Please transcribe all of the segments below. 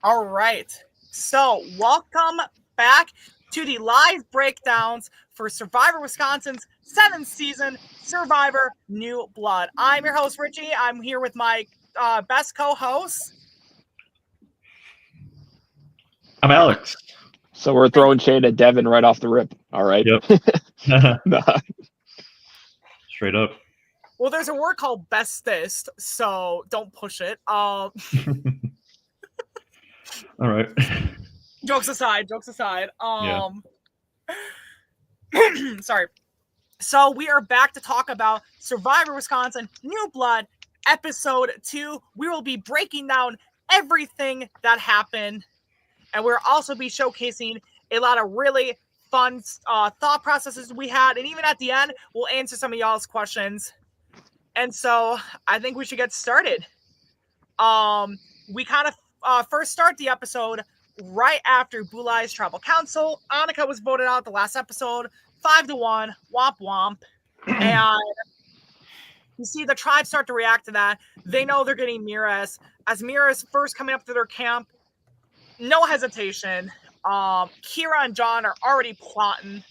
All right. So, welcome back to the live breakdowns for Survivor Wisconsin's 7th season, Survivor New Blood. I'm your host, Richie. I'm here with my best co-hosts. I'm Aleks. So we're throwing shade at Devin right off the rip. All right. Yep. Straight up. Well, there's a word called bestest, so don't push it. All right. Jokes aside. Yeah. Sorry. So we are back to talk about Survivor Wisconsin New Blood episode 2. We will be breaking down everything that happened, and we'll also be showcasing a lot of really fun thought processes we had, and even at the end, we'll answer some of y'all's questions. And so I think we should get started. We kind of first start the episode right after Bulai's tribal council. Annika was voted out the last episode, 5-1, womp womp. And you see the tribe start to react to that. They know they're getting Miras. As Miras first coming up to their camp, no hesitation. Kira and John are already plotting.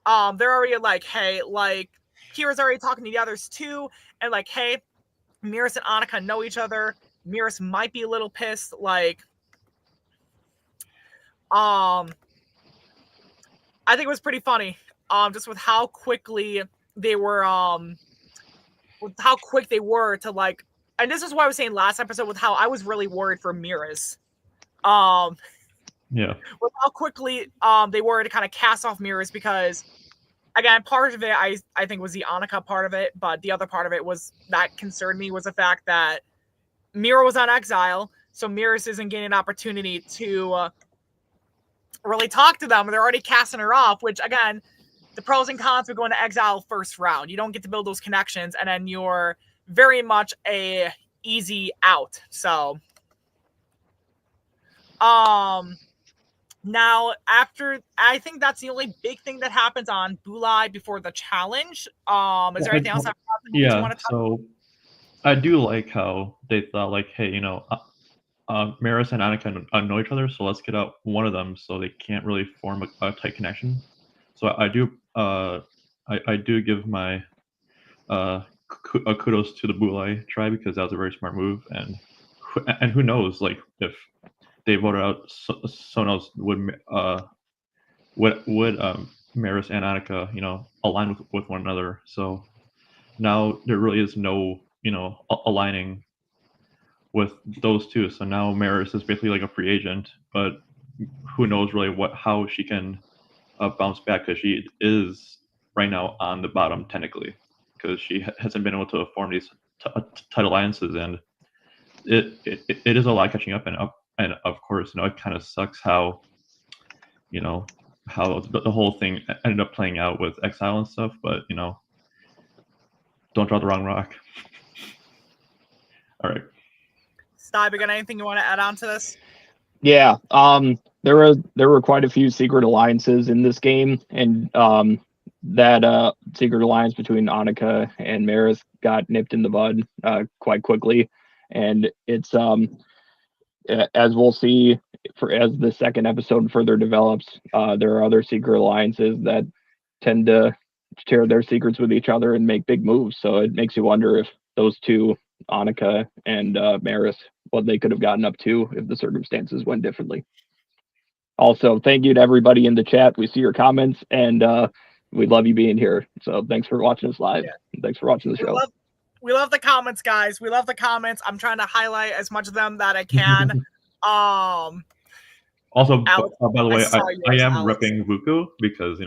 They're already like, hey, like, Kira's already talking to the others too. And like, hey, Miras and Annika know each other. Miras might be a little pissed. Like, I think it was pretty funny. Just with how quickly they were, with how quick they were to like, and this is what I was saying last episode with how I was really worried for Miras. Yeah. With how quickly they were to kind of cast off Miras, because again, part of it I think was the Annika part of it, but the other part of it was that concerned me was the fact that Mira was on exile, so Miras isn't getting an opportunity to really talk to them. They're already casting her off, which again, the pros and cons of going to exile first round. You don't get to build those connections, and then you're very much a easy out. So, now after, I think that's the only big thing that happens on Bulai before the challenge. Is there anything else that happened you want to talk about? So I do like how they thought, like, hey, Maris and Annika know each other, so let's get out one of them so they can't really form a tight connection. So I do give my kudos to the Bulai tribe, because that was a very smart move, and who knows, like, if they voted out someone else, would Maris and Annika align with one another. So now there really is no aligning with those two. So now Maris is basically like a free agent, but who knows really how she can bounce back, because she is right now on the bottom technically, because she hasn't been able to form these tight alliances, and it is a lot catching up, and of course it kind of sucks how how the whole thing ended up playing out with exile and stuff, but don't draw the wrong rock. All right. Steib, you got anything you want to add on to this? Yeah. There were quite a few secret alliances in this game, and that secret alliance between Annika and Maris got nipped in the bud quite quickly, and it's as we'll see as the second episode further develops, there are other secret alliances that tend to share their secrets with each other and make big moves. So it makes you wonder if those two, Annika and Maris, what they could have gotten up to if the circumstances went differently. Also, thank you to everybody in the chat. We see your comments, and we love you being here. So thanks for watching us live. Yeah. Thanks for watching the show. We love the comments, guys. We love the comments. I'm trying to highlight as much of them that I can. Also, Aleks, by the way, I am Aleks. repping Vuku, because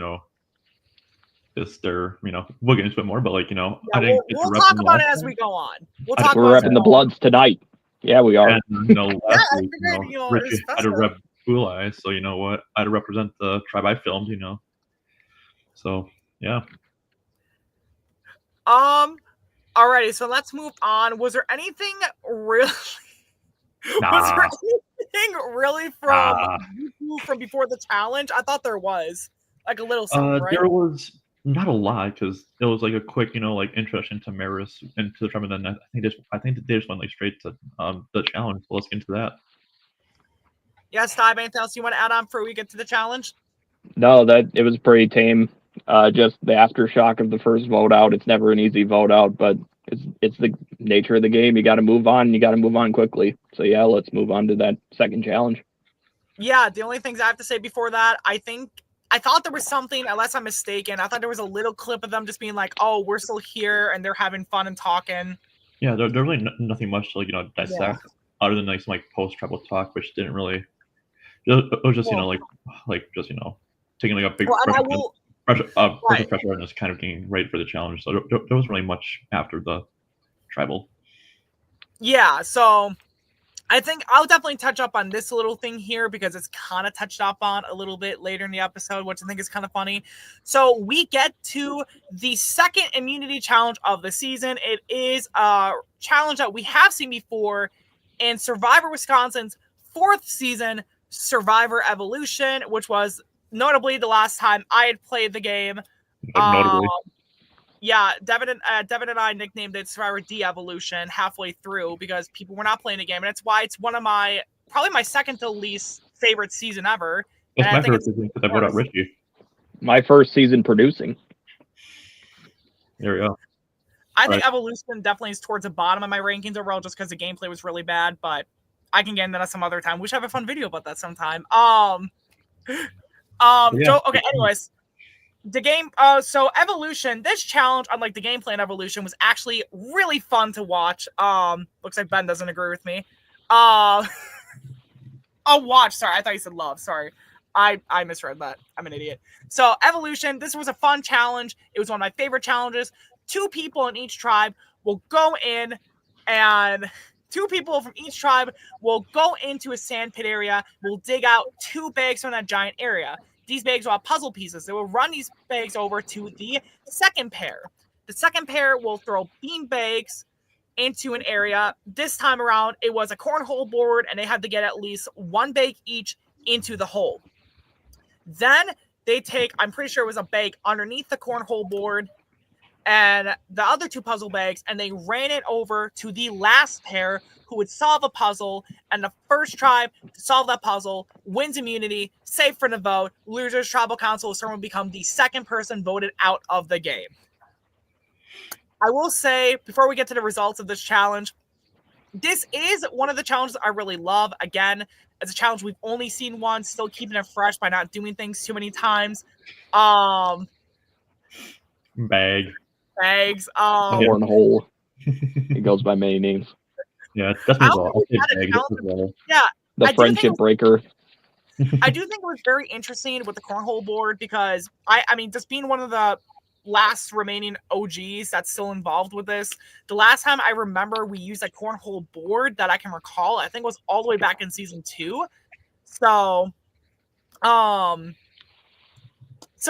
it's their we'll get into it more, but like yeah, I didn't we'll talk about it as we go on. We're repping the Bloods tonight. Yeah, we are. And last week, Richie had to rep Bulai, so you know what? I had to represent the tribe I filmed, So yeah. Alrighty, so let's move on. Was there anything really? Nah. Was there anything really from before the challenge? I thought there was like a little something, right? There was not a lot, because it was like a quick, like introduction to Maris and to the tribe, and then I think they just went like straight to the challenge. So let's get into that. Yeah, Steib, anything else you want to add on before we get to the challenge? No, it was pretty tame. Just the aftershock of the first vote out. It's never an easy vote out, but it's the nature of the game. You got to move on. You got to move on quickly. So yeah, let's move on to that second challenge. Yeah, the only things I have to say before that, I thought there was something, unless I'm mistaken. I thought there was a little clip of them just being like, "Oh, we're still here," and they're having fun and talking. Yeah, there's really nothing much to dissect other than some post tribal talk, which didn't really. It was just just taking a big pressure and just kind of getting ready for the challenge. So there wasn't really much after the tribal. Yeah, so I think I'll definitely touch up on this little thing here because it's kind of touched up on a little bit later in the episode, which I think is kind of funny. So we get to the second immunity challenge of the season. It is a challenge that we have seen before in Survivor Wisconsin's 4th season, Survivor Evolution, which was notably the last time I had played the game. Notably. Yeah, Devin and I nicknamed it Survivor De-Evolution halfway through because people were not playing the game, and it's why it's one of probably my second to least favorite season ever. It's my favorite season because I voted out Richie. My first season producing. There we go. I think Evolution definitely is towards the bottom of my rankings overall just because the gameplay was really bad, but I can get into that some other time. We should have a fun video about that sometime. Okay, anyways. The game, so Evolution, this challenge, unlike the gameplay in Evolution, was actually really fun to watch. Looks like Ben doesn't agree with me. Oh, watch, sorry, I thought you said love, sorry. I misread that. I'm an idiot. So, Evolution, this was a fun challenge. It was one of my favorite challenges. 2 people in each tribe will go in, and 2 people from each tribe will go into a sand pit area, will dig out 2 bags from that giant area. These bags will have puzzle pieces. They will run these bags over to the second pair. The second pair will throw bean bags into an area. This time around, it was a cornhole board, and they had to get at least 1 bag each into the hole. Then they take, I'm pretty sure it was a bag underneath the cornhole board, and the other 2 puzzle bags, and they ran it over to the last pair who would solve a puzzle, and the first tribe to solve that puzzle wins immunity, safe for the vote. Losers tribal council will become the second person voted out of the game. I will say, before we get to the results of this challenge, this is one of the challenges I really love. Again, it's a challenge we've only seen once, still keeping it fresh by not doing things too many times. Bags. Cornhole. It goes by many names. Yeah, that's me as well. Yeah, the friendship breaker. I do think it was very interesting with the cornhole board because I mean, just being one of the last remaining OGs that's still involved with this, the last time I remember we used a cornhole board that I can recall, I think was all the way back in season 2. So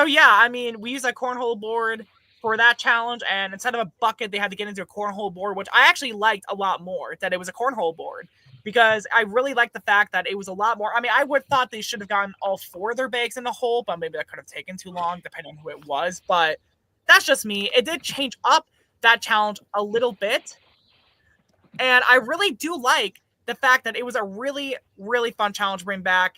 yeah, I mean, we used a cornhole board for that challenge, and instead of a bucket, they had to get into a cornhole board, which I actually liked a lot more, that it was a cornhole board, because I really liked the fact that it was a lot more. I mean, I would have thought they should have gotten all 4 of their bags in the hole, but maybe that could have taken too long, depending on who it was, but that's just me. It did change up that challenge a little bit, and I really do like the fact that it was a really, really fun challenge to bring back.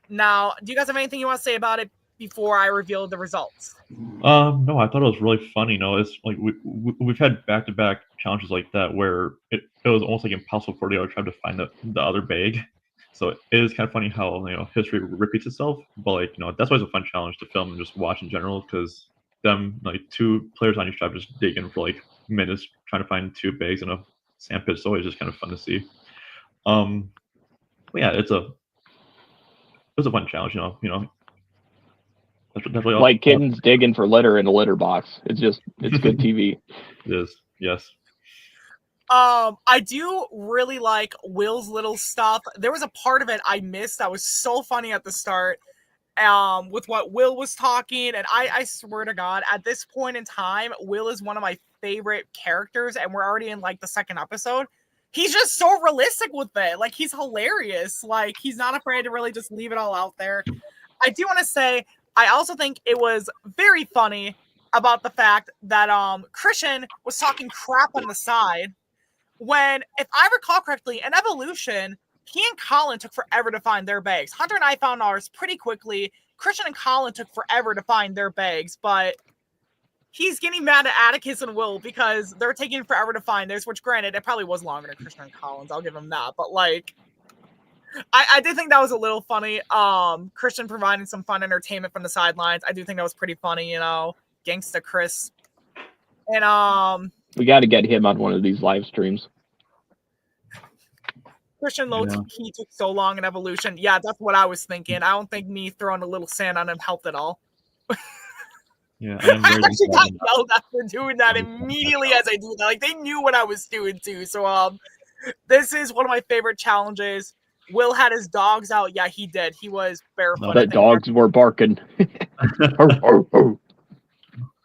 Now, do you guys have anything you want to say about it before I reveal the results? No, I thought it was really funny. It's like we've had back-to-back challenges like that where it was almost like impossible for the other tribe to find the other bag. So it is kind of funny how history repeats itself. But that's why it's a fun challenge to film and just watch in general, because them 2 players on each tribe just digging for minutes trying to find 2 bags in a sand pit. So it's just kind of fun to see. But yeah, it was a fun challenge. Definitely like kittens digging for litter in a litter box. It's good TV. It is, yes. I do really like Will's little stuff. There was a part of it I missed that was so funny at the start, with what Will was talking, and I swear to God, at this point in time, Will is one of my favorite characters, and we're already in the 2nd episode. He's just so realistic with it. He's hilarious. He's not afraid to really just leave it all out there. I do want to say, I also think it was very funny about the fact that Christian was talking crap on the side when, if I recall correctly, in Evolution, he and Colin took forever to find their bags. Hunter and I found ours pretty quickly. Christian and Colin took forever to find their bags, but he's getting mad at Atticus and Will because they're taking forever to find theirs, which granted, it probably was longer than Christian and Colin's. I'll give him that. But like, I did think that was a little funny. Christian providing some fun entertainment from the sidelines. I do think that was pretty funny, you know. Gangsta Chris. And we got to get him on one of these live streams. Christian low key took so long in Evolution. Yeah, that's what I was thinking. I don't think me throwing a little sand on him helped at all. Yeah, I actually got yelled at for doing that immediately as I do that. Like, they knew what I was doing too. So this is one of my favorite challenges. Will had his dogs out. Yeah, he did. He was barefoot. The dogs were barking. The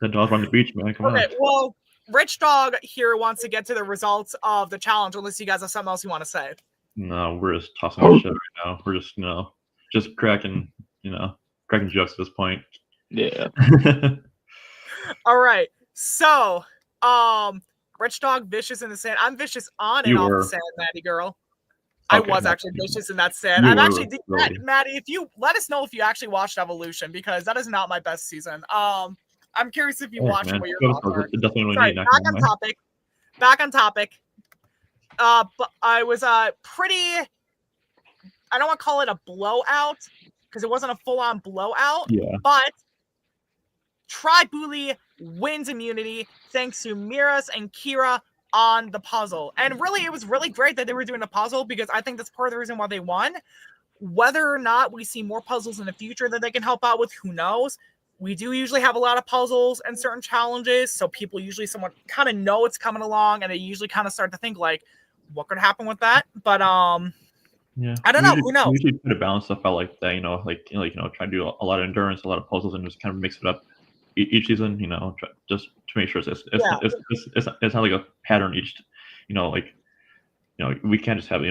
dog on the beach, man. Come on. Okay, well, Rich Dog here wants to get to the results of the challenge, unless you guys have something else you want to say. No, we're just tossing shit right now. We're just, just cracking jokes at this point. Yeah. All right. So, Rich Dog, vicious in the sand. I'm vicious on and off the sand, Maddie girl. Okay, I was actually vicious in that sand. I'm actually, Maddie, if you let us know if you actually watched Evolution, because that is not my best season. I'm curious if you watched what your thoughts are. Sorry, back on topic. But I was pretty, I don't want to call it a blowout because it wasn't a full-on blowout. Yeah. But Tribe Bully wins immunity thanks to Miras and Kira on the puzzle. And really, it was really great that they were doing a puzzle because I think that's part of the reason why they won. Whether or not we see more puzzles in the future that they can help out with, who knows? We do usually have a lot of puzzles and certain challenges, so people usually somewhat kind of know it's coming along, and they usually kind of start to think like, what could happen with that? But yeah, I don't know. Who knows? We usually try to balance stuff out like that, try to do a lot of endurance, a lot of puzzles, and just kind of mix it up each season. Just to make sure it's not like a pattern each. We can't just have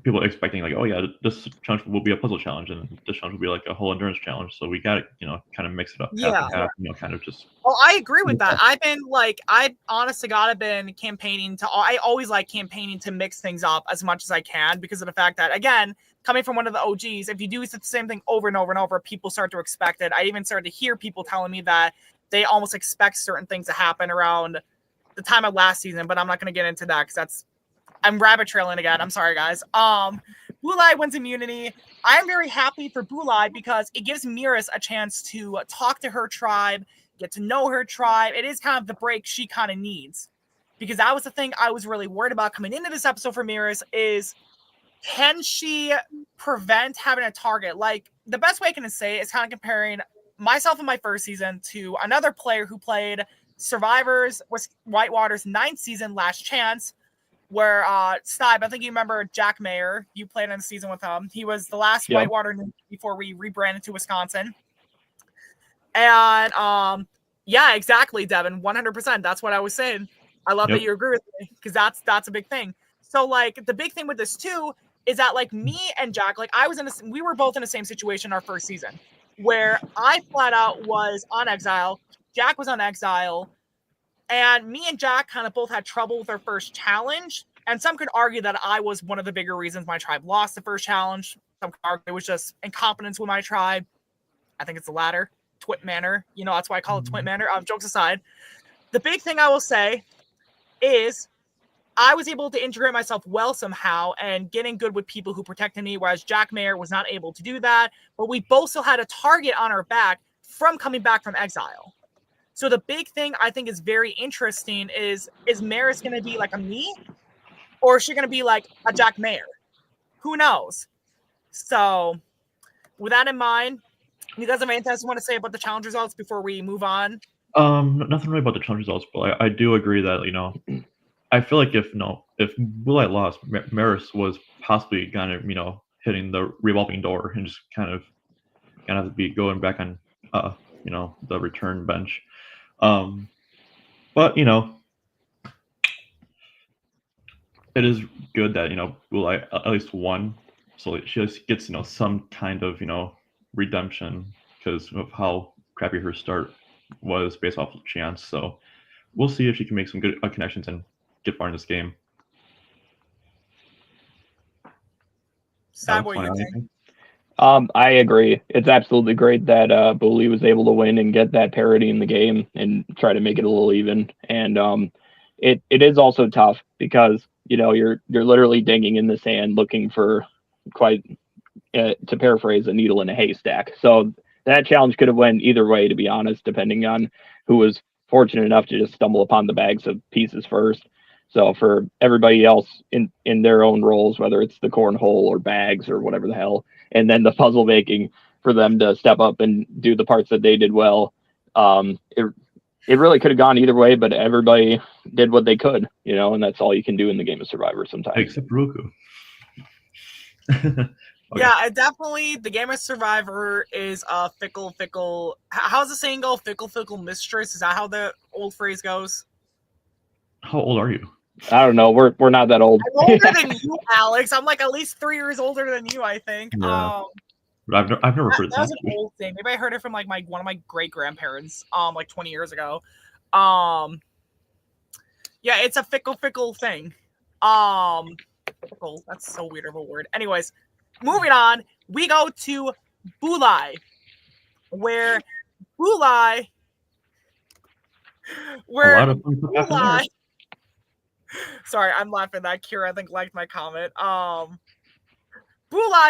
people expecting like, oh yeah, this challenge will be a puzzle challenge and this challenge will be like a whole endurance challenge. So we got to, kind of mix it up. Yeah. Half, kind of just. Well, I agree with that. I honest to God, I've been campaigning I always like campaigning to mix things up as much as I can because of the fact that, again, coming from one of the OGs, if you do the same thing over and over and over, people start to expect it. I even started to hear people telling me that they almost expect certain things to happen around the time of last season, but I'm not going to get into that because I'm rabbit trailing again. I'm sorry, guys. Bulai wins immunity. I'm very happy for Bulai because it gives Miras a chance to talk to her tribe, get to know her tribe. It is kind of the break she kind of needs because that was the thing I was really worried about coming into this episode for Miras is can she prevent having a target? Like, the best way I can say it is kind of comparing myself in my first season to another player who played Survivors, was Whitewater's 9th season, Last Chance, where Steib, I think you remember Jack Mayer. You played in the season with him. He was the last Whitewater before we rebranded to Wisconsin. And yeah, exactly, Devin, 100%. That's what I was saying. I love that you agree with me because that's a big thing. So like the big thing with this too is that like me and Jack, like we were both in the same situation our first season where I flat out was on exile. Jack was on exile. And me and Jack kind of both had trouble with our first challenge. And some could argue that I was one of the bigger reasons my tribe lost the first challenge. Some could argue it was just incompetence with my tribe. I think it's the latter. Twit manner. That's why I call it twit manner. Jokes aside. The big thing I will say is I was able to integrate myself well somehow and getting good with people who protected me, whereas Jack Mayer was not able to do that. But we both still had a target on our back from coming back from exile. So the big thing I think is very interesting is Maris going to be like a me or is she going to be like a Jack Mayer? Who knows? So with that in mind, you guys have anything else you want to say about the challenge results before we move on? Nothing really about the challenge results, but I do agree that, I feel like if Bulai lost, Maris was possibly kind of, hitting the revolving door and just kind of be going back on, the return bench. But it is good that Bulai at least won, so she just gets some kind of redemption because of how crappy her start was based off of chance. So we'll see if she can make some good connections and get far in this game. Steib, what do you think? I agree. It's absolutely great that Bully was able to win and get that parity in the game and try to make it a little even. And it is also tough because you're literally digging in the sand looking for quite to paraphrase a needle in a haystack. So that challenge could have went either way, to be honest, depending on who was fortunate enough to just stumble upon the bags of pieces first. So for everybody else in their own roles, whether it's the cornhole or bags or whatever the hell, and then the puzzle making for them to step up and do the parts that they did well, it really could have gone either way, but everybody did what they could, and that's all you can do in the game of Survivor sometimes. Except Roku. Okay. Yeah, definitely. The game of Survivor is a fickle. How's the saying go? Fickle mistress. Is that how the old phrase goes? How old are you? I don't know. We're not that old. I'm older than you, Aleks. I'm like at least 3 years older than you, I think. Yeah. I've never heard that was an old thing. Maybe I heard it from like one of my great grandparents, like 20 years ago. Yeah, it's a fickle thing. Fickle. That's so weird of a word. Anyways. Moving on, we go to Bulai, where Bulai, sorry, I'm laughing that Kira, I think, liked my comment. Bulai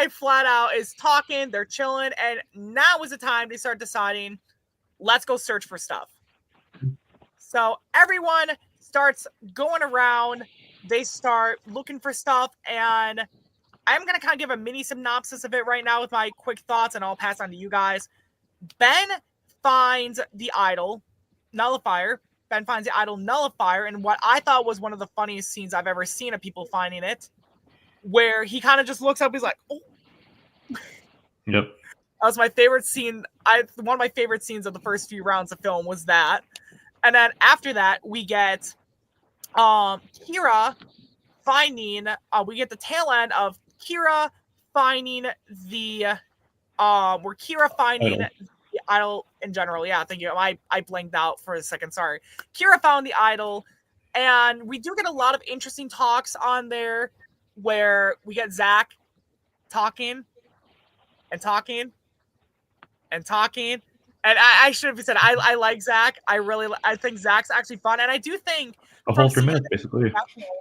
flat out is talking, they're chilling, and now is the time they start deciding, let's go search for stuff. So everyone starts going around, they start looking for stuff, and I'm going to kind of give a mini synopsis of it right now with my quick thoughts, and I'll pass on to you guys. Ben finds the idol nullifier. And what I thought was one of the funniest scenes I've ever seen of people finding it, where he kind of just looks up, he's like, oh. Yep. That was my favorite scene. One of my favorite scenes of the first few rounds of film was that. And then after that, we get Kira finding, we get the tail end of Kira finding the idol in general. Yeah, thank you. I blanked out for a second. Sorry. Kira found the idol, and we do get a lot of interesting talks on there where we get Zach talking. And I should have said I like Zach. I think Zach's actually fun, and I do think a whole 3 minutes basically.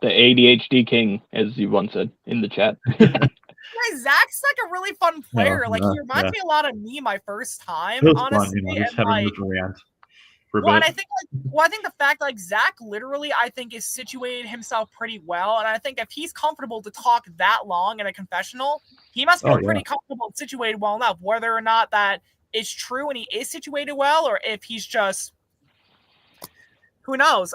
The ADHD king, as you once said in the chat. Zach's like a really fun player. He reminds me a lot of me my first time. Honestly, fun, just having this rant for a bit. And I think the fact Zach literally I think is situated himself pretty well, and I think if he's comfortable to talk that long in a confessional, he must be pretty comfortable and situated well enough. Whether or not that is true and he is situated well, or if he's just, who knows?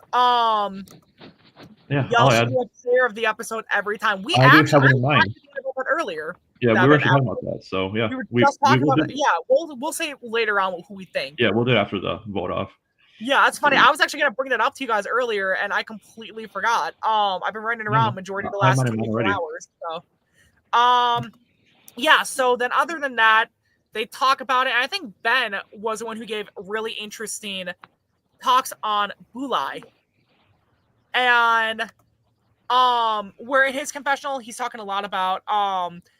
Yeah, I'll add a player of the episode every time. We actually have it in mind about earlier. Yeah, we were talking about that. So yeah, we just talking about it. Yeah, we'll say later on who we think. Yeah, we'll do it after the vote off. Yeah, that's funny. I was actually gonna bring that up to you guys earlier, and I completely forgot. I've been running around majority of the last 24 hours. So, yeah. So then, other than that, they talk about it. And I think Ben was the one who gave really interesting talks on Bulai. And where in his confessional, he's talking a lot about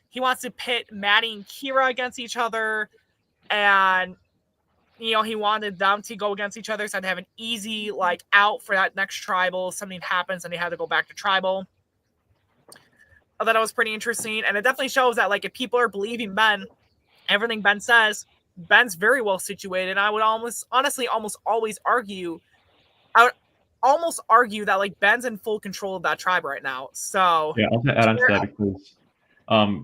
he wants to pit Maddie and Kira against each other, and he wanted them to go against each other so to have an easy out for that next tribal. If something happens and they had to go back to tribal. I thought it was pretty interesting, and it definitely shows that if people are believing Ben, everything Ben says, Ben's very well situated. I would almost always argue. Almost argue that Ben's in full control of that tribe right now. So yeah, I'll add on to that because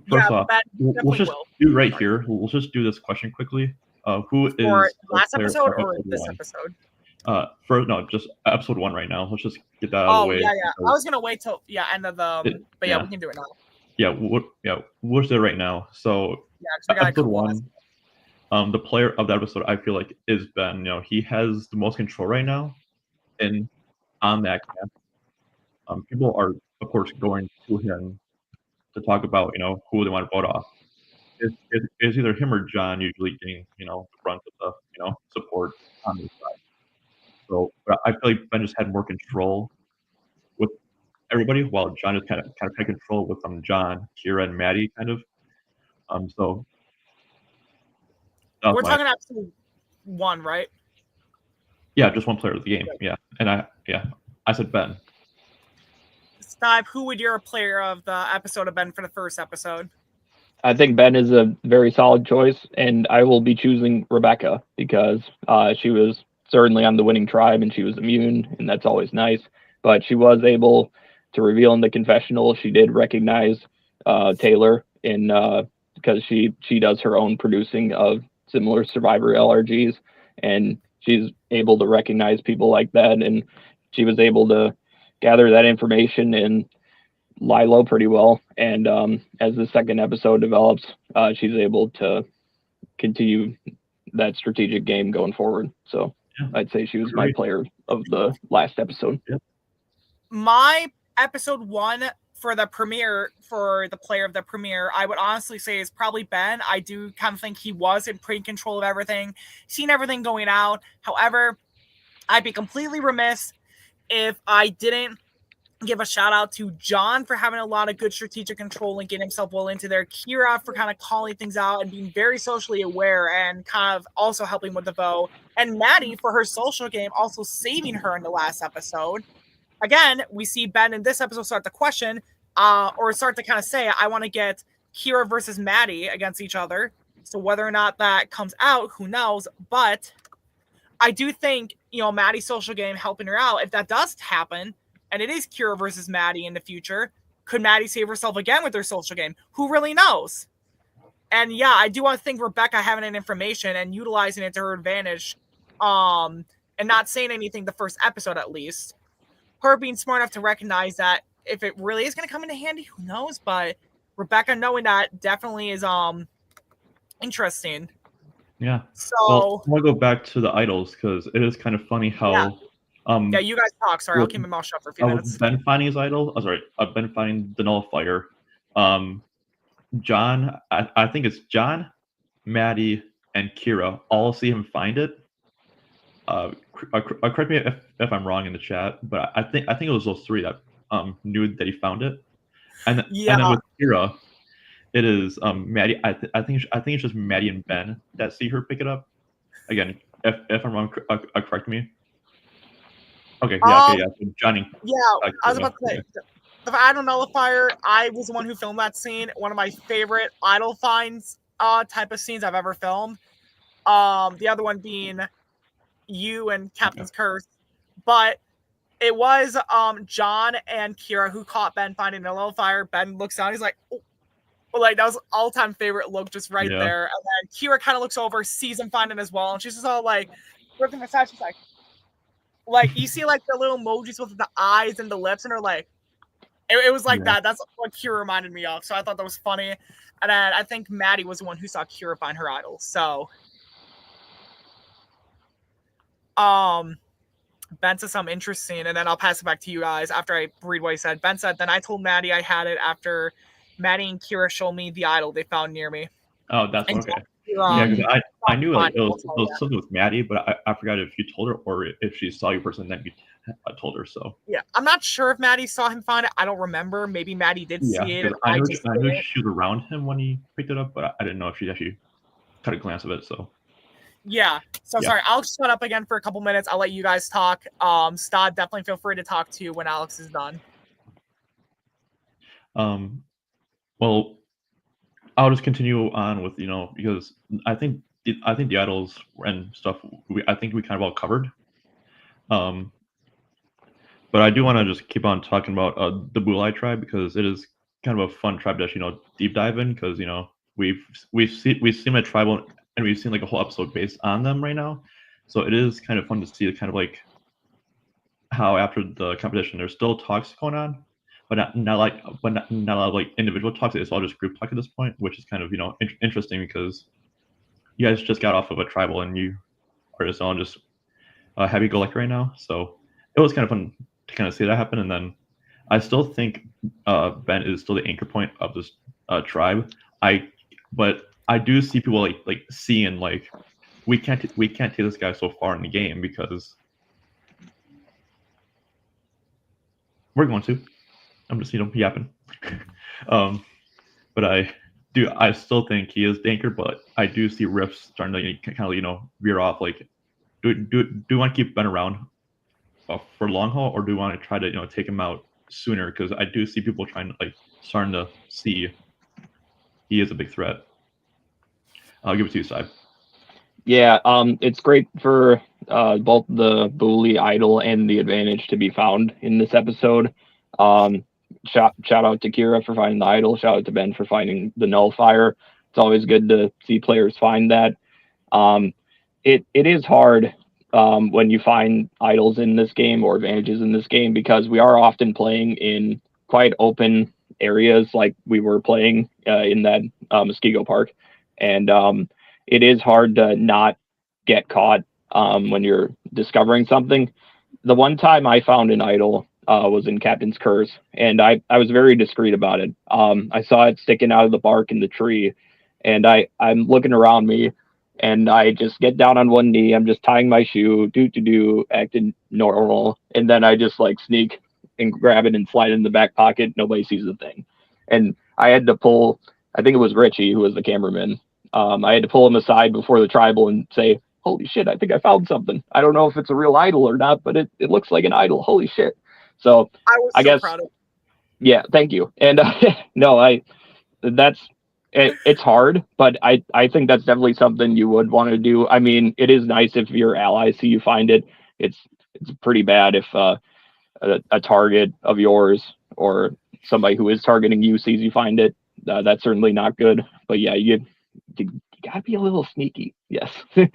first off, we'll just do right here. We'll just do this question quickly. Who for is last episode or this episode? Just episode 1 right now. Let's just get that out of the way. Yeah. I was gonna wait till end of the. But we can do it now. Yeah, we'll do it right now. So episode 1. The player of that episode, I feel like, is Ben. He has the most control right now, and on that camp, people are, of course, going to him to talk about, who they want to vote off. It's either him or John usually getting, the brunt of the, support on this side. So I feel like Ben just had more control with everybody, while John just kind of had control with John, Kira, and Maddie, kind of. So that was We're my, talking episode 1, right? yeah, just one player of the game. Yeah, and I said Ben. Steib, who would your player of the episode have been for the first episode? I think Ben is a very solid choice, and I will be choosing Rebecca because she was certainly on the winning tribe and she was immune, and that's always nice. But she was able to reveal in the confessional she did recognize Taylor in because she does her own producing of similar Survivor LRGs, and she's able to recognize people like that, and she was able to gather that information and lie low pretty well. And as the second episode develops, she's able to continue that strategic game going forward. So Yeah. I'd say she was my player of the last episode. Yeah. My episode 1 for the premiere, for the player of the premiere, I would honestly say is probably Ben. I do kind of think he was in pretty control of everything, seen everything going out. However, I'd be completely remiss if I didn't give a shout out to John for having a lot of good strategic control and getting himself well into there. Kira for kind of calling things out and being very socially aware and kind of also helping with the vote. And Maddie for her social game, also saving her in the last episode. Again, we see Ben in this episode start to question or start to kind of say, I want to get Kira versus Maddie against each other. So whether or not that comes out, who knows? But I do think, Maddie's social game helping her out, if that does happen, and it is Kira versus Maddie in the future, could Maddie save herself again with her social game? Who really knows? And yeah, I do want to think Rebecca having an information and utilizing it to her advantage, and not saying anything the first episode at least. Her being smart enough to recognize that if it really is going to come into handy, who knows? But Rebecca knowing that definitely is interesting. Yeah. So well, I want to go back to the idols because it is kind of funny how. Yeah, you guys talk. Sorry, I'll keep my mouth shut for a few minutes. Ben finding his idol. Oh, sorry, Ben finding the nullifier. John, I think it's John, Maddie, and Kira all see him find it. Correct me if I'm wrong in the chat, but I think it was those three that knew that he found it. And then with Kira, it is Maddie. I think it's just Maddie and Ben that see her pick it up. Again, if I'm wrong, correct me. Okay, yeah. So Johnny. Yeah, I was about to say, the Idol Nullifier, I was the one who filmed that scene. One of my favorite Idol finds type of scenes I've ever filmed. The other one being you and Captain's Curse. But it was John and Kira who caught Ben finding the nullifier. Ben looks down, he's like, oh. Like, that was all-time favorite look just right there. And then Kira kind of looks over, sees him finding as well, and she's just all like, ripping her side, she's like, you see like the little emojis with the eyes and the lips, and her like, it was like that. That's what Kira reminded me of. So I thought that was funny. And then I think Maddie was the one who saw Kira find her idol. So Ben said something interesting, and then I'll pass it back to you guys after I read what he said. Ben said, then I told Maddie I had it after Maddie and Kira showed me the idol they found near me. Oh, that's okay. Yeah, because I knew it was something with Maddie, but I forgot if you told her or if she saw you person that you told her. So yeah, I'm not sure if Maddie saw him find it. I don't remember. Maybe Maddie did see it. I knew she was around him when he picked it up, but I didn't know if she actually caught a glance of it. So yeah. So sorry, I'll shut up again for a couple minutes. I'll let you guys talk. Steib, definitely feel free to talk to when Aleks is done. Well, I'll just continue on with because I think the idols and stuff I think we kind of all covered. But I do want to just keep on talking about the Bulai tribe because it is kind of a fun tribe to deep dive in because we've seen a tribal and we've seen like a whole episode based on them right now, so it is kind of fun to see kind of like how after the competition there's still talks going on, but not like individual talks. It's all just group talk at this point, which is kind of interesting because you guys just got off of a tribal and you are just all just happy-go-lucky right now. So it was kind of fun to kind of see that happen. And then I still think Ben is still the anchor point of this tribe. But I do see people like seeing like we can't take this guy so far in the game because we're going to. I'm just yapping. But Dude, I still think he is the anchor, but I do see Riffs starting to kind of veer off. Like, do you want to keep Ben around for long haul, or do you want to try to take him out sooner? Because I do see people starting to see he is a big threat. I'll give it to you, Steib. Yeah, it's great for both the Bully Idol and the Advantage to be found in this episode. Shout out to Kira for finding the idol. Shout out to Ben for finding the nullifier. It's always good to see players find that. It is hard when you find idols in this game or advantages in this game, because we are often playing in quite open areas, like we were playing in that Muskego Park, and it is hard to not get caught when you're discovering something. The one time I found an idol was in Captain's Curse, and I was very discreet about it. I saw it sticking out of the bark in the tree, and I'm looking around me, and I just get down on one knee. I'm just tying my shoe, acting normal, and then I just sneak and grab it and slide it in the back pocket. Nobody sees the thing. And I had to pull, I think it was Richie, who was the cameraman. I had to pull him aside before the tribal and say, holy shit, I think I found something. I don't know if it's a real idol or not, but it looks like an idol. Holy shit. So I guess, proud of. Yeah, thank you. And it's hard, but I think that's definitely something you would want to do. I mean, it is nice if your allies see you find it. It's pretty bad if a target of yours or somebody who is targeting you sees you find it. That's certainly not good. But yeah, you gotta be a little sneaky. Yes. Yeah.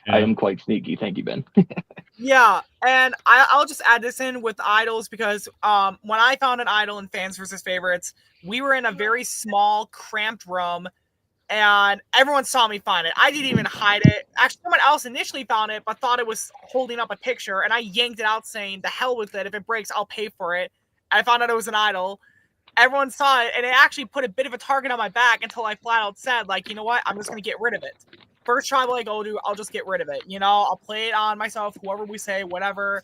I am quite sneaky. Thank you, Ben. Yeah, and I'll just add this in with idols, because when I found an idol in Fans versus Favorites, we were in a very small, cramped room, and everyone saw me find it. I didn't even hide it. Actually, someone else initially found it, but thought it was holding up a picture, and I yanked it out saying, the hell with it. If it breaks, I'll pay for it. I found out it was an idol. Everyone saw it, and it actually put a bit of a target on my back until I flat out said, you know what? I'm just going to get rid of it. First tribal I go to, I'll just get rid of it. I'll play it on myself, whoever we say, whatever.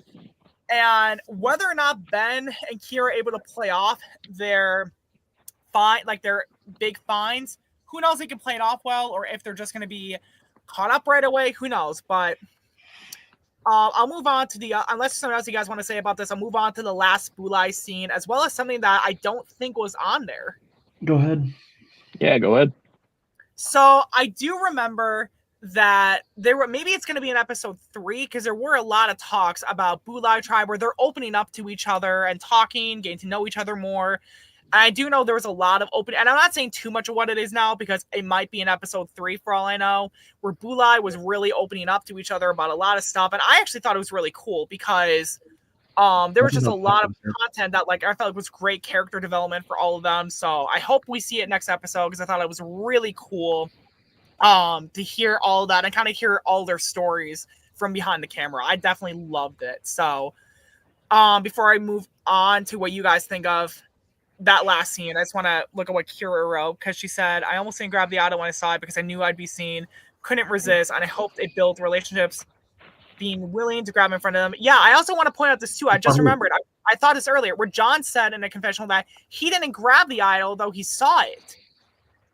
And whether or not Ben and Kira are able to play off their their big finds, who knows? They can play it off well, or if they're just going to be caught up right away, who knows? But I'll move on to unless something else you guys want to say about this, I'll move on to the last Bulai scene, as well as something that I don't think was on there. Go ahead. Yeah, go ahead. So I do remember that maybe it's going to be in episode 3, because there were a lot of talks about Bulai tribe where they're opening up to each other and talking, getting to know each other more. And I do know there was a lot of open, and I'm not saying too much of what it is now, because it might be in episode 3 for all I know, where Bulai was really opening up to each other about a lot of stuff. And I actually thought it was really cool, because there was just a lot of content that I felt was great character development for all of them. So I hope we see it next episode, because I thought it was really cool to hear all of that and kind of hear all their stories from behind the camera. I definitely loved it. So before I move on to what you guys think of that last scene, I just want to look at what Kira wrote, because she said, I almost didn't grab the idol when I saw it because I knew I'd be seen, couldn't resist, and I hoped it built relationships, being willing to grab in front of them. Yeah, I also want to point out this too. I just remembered. I thought this earlier, where John said in a confessional that he didn't grab the idol, though he saw it,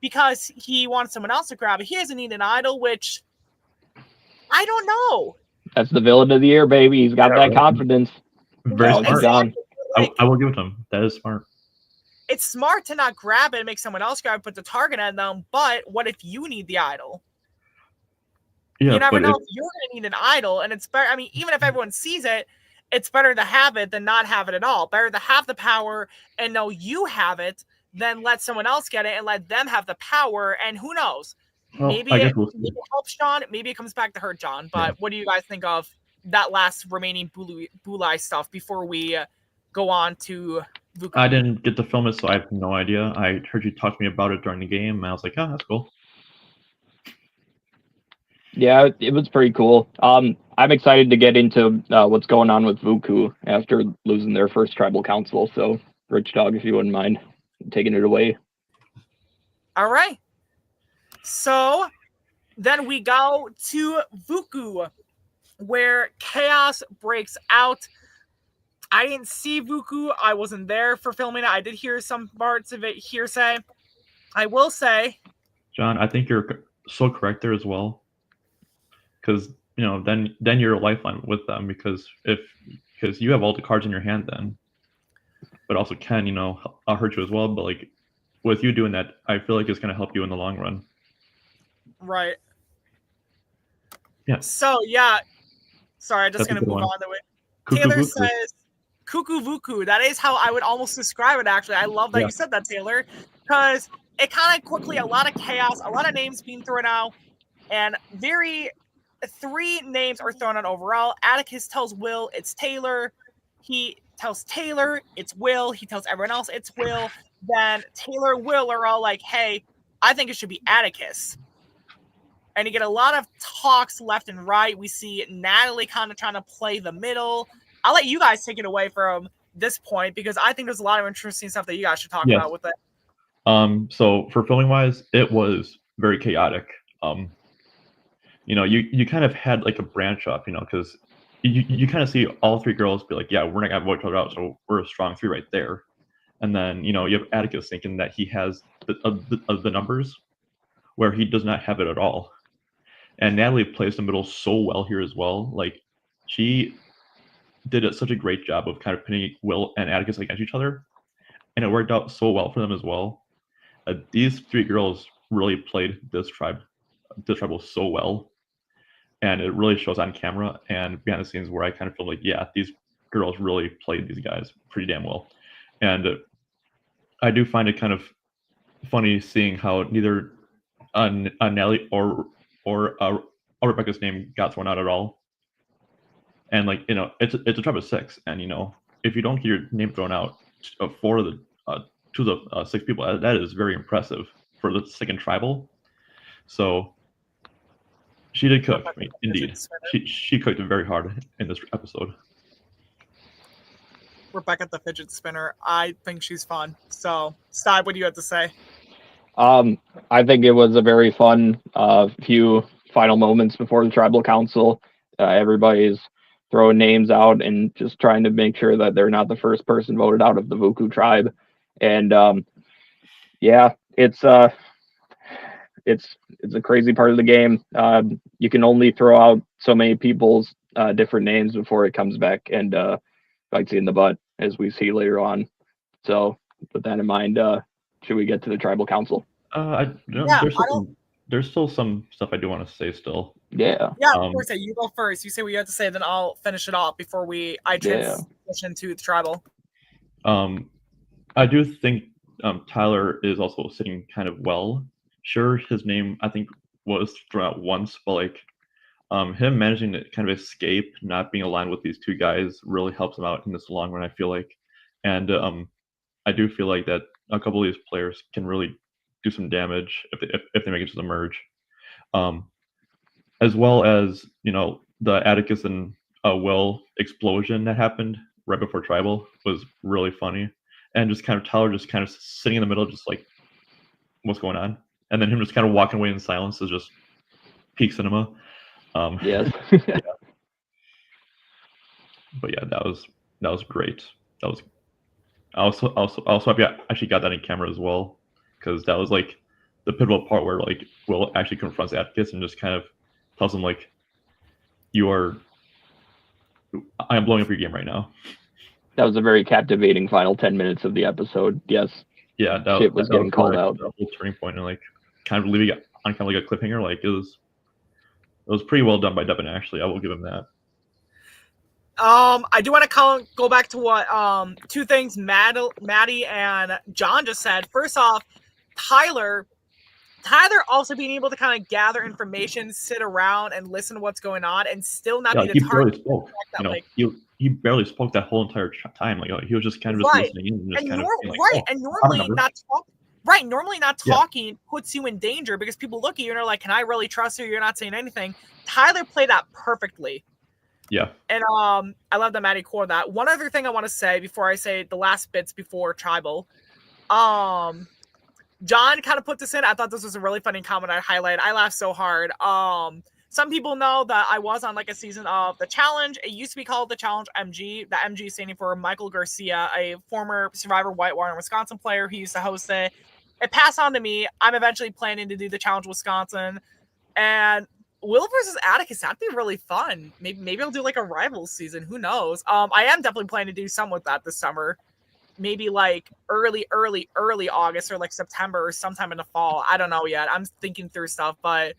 because he wanted someone else to grab it. He doesn't need an idol, which I don't know. That's the villain of the year, baby. He's got that confidence. Very smart. Exactly. I will give it to him. That is smart. It's smart to not grab it and make someone else grab it, put the target on them. But what if you need the idol? Yeah, you never know if you're going to need an idol, and it's better. I mean, even if everyone sees it, it's better to have it than not have it at all. Better to have the power and know you have it than let someone else get it and let them have the power. And who knows? Well, maybe it helps John. Maybe it comes back to hurt John. But what do you guys think of that last remaining Bulai stuff before we go on to Vuku? I didn't get to film it, so I have no idea. I heard you talk to me about it during the game, and I was like, oh, that's cool. Yeah, it was pretty cool. I'm excited to get into what's going on with Vuku after losing their first tribal council. So, Rich Dog, if you wouldn't mind taking it away. All right. So then we go to Vuku, where chaos breaks out. I didn't see Vuku. I wasn't there for filming it. I did hear some parts of it hearsay. I will say John, I think you're so correct there as well. Because then you're a lifeline with them because you have all the cards in your hand then, but also can I'll hurt you as well. But like with you doing that, I feel like it's gonna help you in the long run. Right. Yeah. So yeah, sorry, I'm just That's a gonna good move one. on the way. Cuckoo Taylor Vuku. says cuckoo vuku. That is how I would almost describe it, actually. I love that Yeah. you said that, Taylor, because it kind of quickly, a lot of chaos, a lot of names being thrown out, and 3 names are thrown out overall. Atticus tells Will it's Taylor. He tells Taylor it's Will. He tells everyone else it's Will. Then Taylor and Will are all like, hey, I think it should be Atticus. And you get a lot of talks left and right. We see Natalie kind of trying to play the middle. I'll let you guys take it away from this point because I think there's a lot of interesting stuff that you guys should talk about with it. So for filming wise, it was very chaotic. You kind of had like a branch up, because you kind of see all 3 girls be like, yeah, we're not gonna vote each other out, so we're a strong 3 right there. And then you have Atticus thinking that he has the numbers where he does not have it at all. And Natalie plays the middle so well here as well. Like she did such a great job of kind of pinning Will and Atticus against each other, and it worked out so well for them as well. These 3 girls really played this tribal so well, and it really shows on camera and behind the scenes where I kind of feel like, yeah, these girls really played these guys pretty damn well. And I do find it kind of funny seeing how neither Nelly or Rebecca's name got thrown out at all. And like it's a tribe of 6, and if you don't get your name thrown out for the 6 people, that is very impressive for the 2nd tribal. So she did cook, indeed. She cooked very hard in this episode. Rebecca the fidget spinner. I think she's fun. So, Steib, what do you have to say? I think it was a very fun few final moments before the tribal council. Everybody's throwing names out and just trying to make sure that they're not the first person voted out of the Vuku tribe. And yeah, it's a crazy part of the game. You can only throw out so many people's different names before it comes back and bites you in the butt, as we see later on. So with that in mind, should we get to the tribal council? There's still some stuff I do want to say still. Yeah. Yeah, of course. You go first. You say what you have to say, then I'll finish it off before I transition to the tribal. I do think Tyler is also sitting kind of well. Sure, his name I think was thrown out once, but like him managing to kind of escape, not being aligned with these 2 guys, really helps him out in this long run, I feel like. And I do feel like that a couple of these players can really do some damage if they make it to the merge. As well as the Atticus and Will explosion that happened right before tribal was really funny, and just kind of Tyler just kind of sitting in the middle, just like, what's going on, and then him just kind of walking away in silence is just peak cinema. Yes. Yeah. But yeah, that was great. That was also happy I actually got that in camera as well, because that was like the pivotal part where like Will actually confronts Atticus and just kind of tells him like, I am blowing up your game right now. That was a very captivating final 10 minutes of the episode. Yes. Yeah, that was getting called out. The whole turning point, and like kind of leaving it on kind of like a cliffhanger. Like it was pretty well done by Devin. Actually, I will give him that. I do want to go back to what 2 things Maddie and John just said. First off, Tyler also being able to kind of gather information, sit around and listen to what's going on, and still not be the target. He barely spoke. He barely spoke that whole entire time. Like he was just kind of listening in and just kind of being like, and normally not talking puts you in danger because people look at you and are like, can I really trust you? You're not saying anything. Tyler played that perfectly. Yeah. And I love that Maddie core that. One other thing I want to say before I say the last bits before tribal. John kind of put this in. I thought this was a really funny comment I'd highlight. I laughed so hard. Some people know that I was on like a season of The Challenge. It used to be called The Challenge MG. The MG standing for Michael Garcia, a former Survivor Whitewater, Wisconsin player who used to host it. it passed on to me. I'm eventually planning to do the Challenge Wisconsin, and Will versus Atticus, that'd be really fun. Maybe I'll do like a rivals season. Who knows? I am definitely planning to do some with that this summer. Maybe like early August or like September or sometime in the fall. I don't know yet. I'm thinking through stuff, but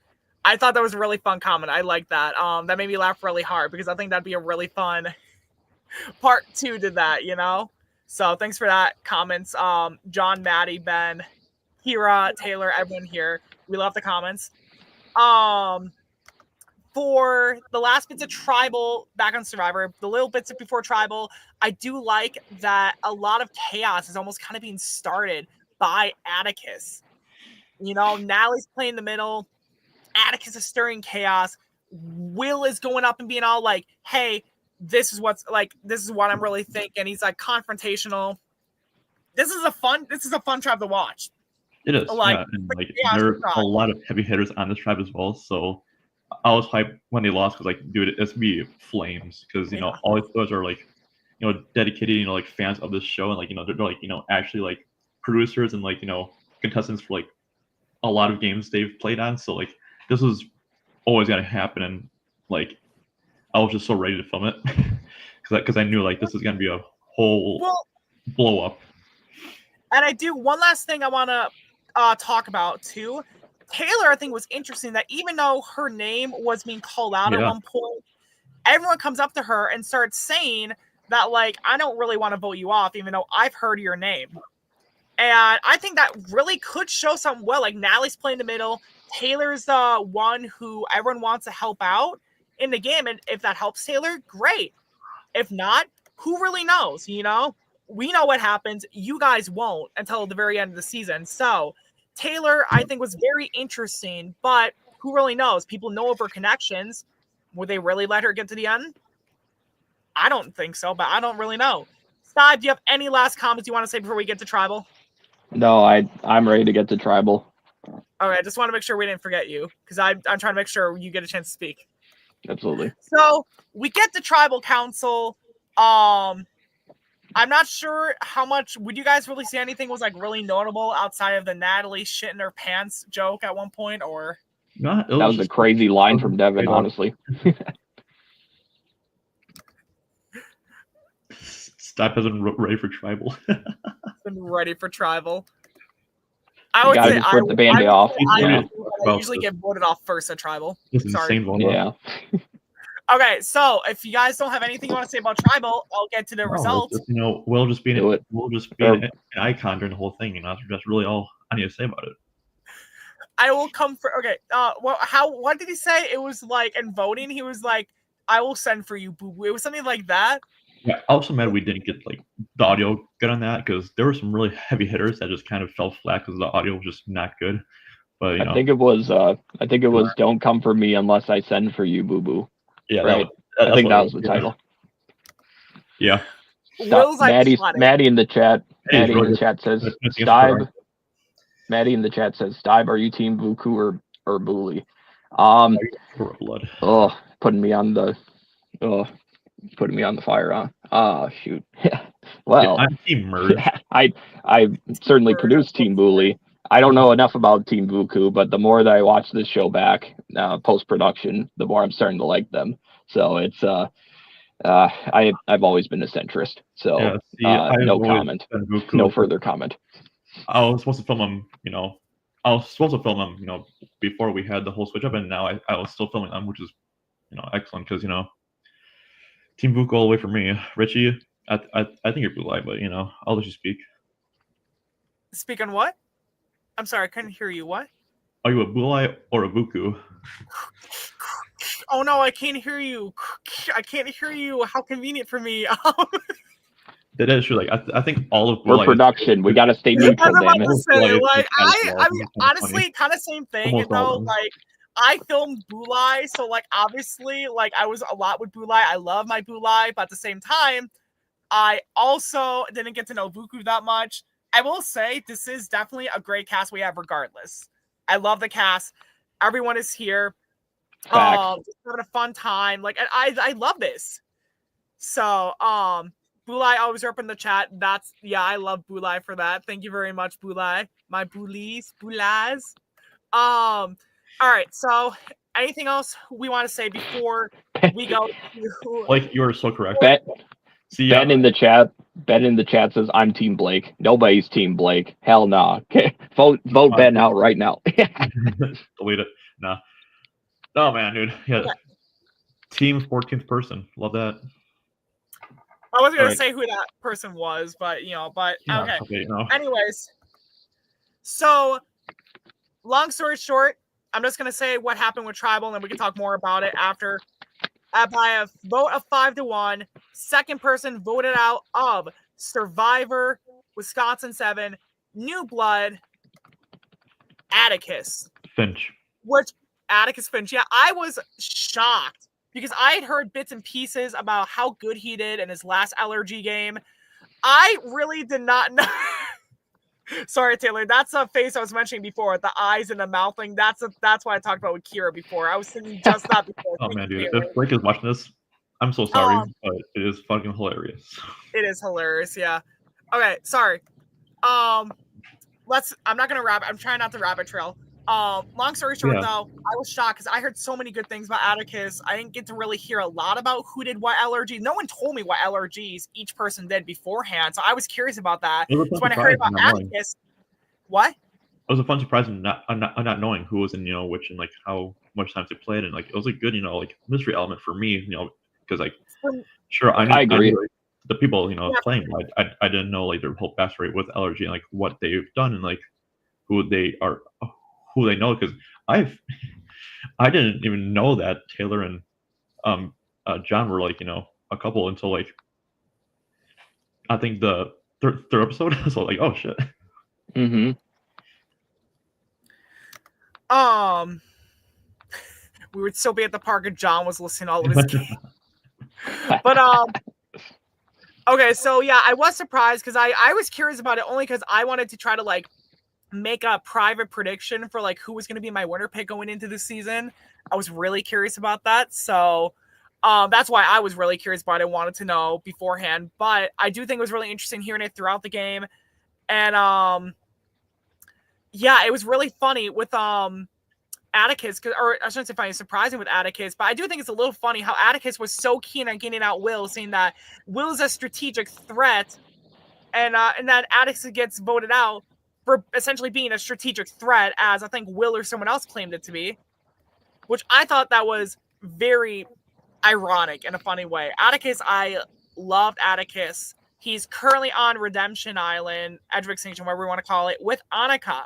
I thought that was a really fun comment. I like that. That made me laugh really hard because I think that'd be a really fun part 2 to that, you know? So thanks for that comments. John, Maddie, Ben, Kira, Taylor, everyone here. We love the comments. For the last bits of Tribal back on Survivor, the little bits before Tribal, I do like that a lot of chaos is almost kind of being started by Atticus. You know, Natalie's playing the middle. Atticus is stirring chaos. Will is going up and being all like, hey, this is what I'm really thinking. He's like confrontational. This is a fun tribe to watch. It is. Like, yeah, and like there are a lot of heavy hitters on this tribe as well. So I was hyped when they lost because, like, dude, it's be flames because you know all those are like, you know, dedicated, like fans of this show, and like, they're like, actually like producers and like, contestants for like a lot of games they've played on. So like this was always gonna happen, and like I was just so ready to film it because I knew like this is gonna be a whole blow up. And I do one last thing I want to talk about too. Taylor, I think, was interesting that even though her name was being called out at one point, everyone comes up to her and starts saying that, like, I don't really want to vote you off, even though I've heard your name. And I think that really could show something well. Like, Natalie's playing the middle. Taylor's the one who everyone wants to help out in the game. And if that helps Taylor, great. If not, who really knows, you know? We know what happens. You guys won't until the very end of the season. So Taylor, I think, was very interesting, but who really knows? People know of her connections. Would they really let her get to the end? I don't think so, but I don't really know. Steib, do you have any last comments you want to say before we get to Tribal? No, I'm ready to get to Tribal. Okay, I just want to make sure we didn't forget you, because I'm trying to make sure you get a chance to speak. Absolutely. So we get to Tribal Council. I'm not sure how much. Would you guys really see anything was like really notable outside of the Natalie shit in her pants joke at one point, or? No, that was a crazy line from Devin, honestly. Steib hasn't ready for Tribal. Been ready for Tribal. I would say I the band off. I usually get voted off first at Tribal. Sorry. Yeah. Okay, so if you guys don't have anything you want to say about Tribal, I'll get to the results. Just, we'll just be an icon during the whole thing. That's really all I need to say about it. I will come for what did he say? It was like in voting, he was like, I will send for you, boo boo. It was something like that. Yeah, I was also mad we didn't get like the audio good on that because there were some really heavy hitters that just kind of fell flat because the audio was just not good. But I think it was "Don't come for me unless I send for you, boo boo." Yeah, right. I think that was the title. Yeah. Maddie in the chat. Maddie in the chat says Steib. Maddie in the chat says Steib. Are you team Vuku or Booley? Putting me on the fire, huh? Oh, shoot. Well, I'm Team Merge. I certainly produced Team Booley. I don't know enough about Team Vuku, but the more that I watch this show back, post-production, the more I'm starting to like them. So it's I've always been a centrist. So no comment. No further comment. I was supposed to film them, before we had the whole switch up, and now I was still filming them, which is, excellent because, Team Vuku all the way for me. Richie, I think you're blue eye, but I'll let you speak. Speak on what? I'm sorry, I couldn't hear you. What? Are you a blue eye or a Vuku? Oh no, I can't hear you. I can't hear you. How convenient for me. That is true. Like I think all of Blue production. We gotta stay neutral, damn it. I mean, honestly, kind of same thing. Like I filmed Bulai, so like obviously, like I was a lot with Bulai. I love my Bulai, but at the same time, I also didn't get to know Vuku that much. I will say this is definitely a great cast we have regardless. I love the cast. Everyone is here. Just having a fun time. Like I love this. So Bulai always repping the chat. I love Bulai for that. Thank you very much, Bulai. My Bullies. All right, so anything else we want to say before we go to Like, you are so correct. Ben in the chat says, I'm Team Blake. Nobody's Team Blake. Hell nah. Okay. Vote Ben out right now. Delete it. Nah. Oh man, dude. Yeah. Okay. Team 14th person. Love that. I wasn't gonna say who that person was, but okay. Anyways, so long story short, I'm just gonna say what happened with Tribal, and then we can talk more about it after. By a vote of 5-1, second person voted out of Survivor, Wisconsin 7, New Blood, Atticus Finch. Atticus Finch. Yeah, I was shocked because I had heard bits and pieces about how good he did in his last LRG game. I really did not know. Sorry, Taylor. That's a face I was mentioning before, the eyes and the mouth thing. That's what I talked about with Kira before. I was thinking just that before. Oh man, dude. If Blake is watching this, I'm so sorry, but it is fucking hilarious. It is hilarious, yeah. Okay, sorry. I'm not gonna rabbit. I'm trying not to rabbit trail. Long story short, though, I was shocked because I heard so many good things about Atticus. I didn't get to really hear a lot about who did what LRG. No one told me what LRGs each person did beforehand, so I was curious about that. So when I heard about Atticus, what? It was a fun surprise not knowing who was in which and like how much time they played, and like it was a good mystery element for me, because like sure I agree. I knew, like, the people playing, I didn't know like their whole backstory with LRG and like what they've done and like who they know, because I didn't even know that Taylor and John were like a couple until like I think the third episode. So like, oh shit. Mm-hmm. We would still be at the park if John was listening to all of his games. But okay, so yeah, I was surprised because I was curious about it only because I wanted to try to like make a private prediction for like who was going to be my winner pick going into this season. I was really curious about that, so that's why I was really curious about it. Wanted to know beforehand, but I do think it was really interesting hearing it throughout the game, and yeah, it was really funny with Atticus, or I shouldn't say funny, surprising with Atticus, but I do think it's a little funny how Atticus was so keen on getting out Will, saying that Will is a strategic threat, and then Atticus gets voted out for essentially being a strategic threat, as I think Will or someone else claimed it to be, which I thought that was very ironic in a funny way. Atticus, I loved Atticus. He's currently on Redemption Island, Edge of Extinction, whatever we want to call it, with Annika.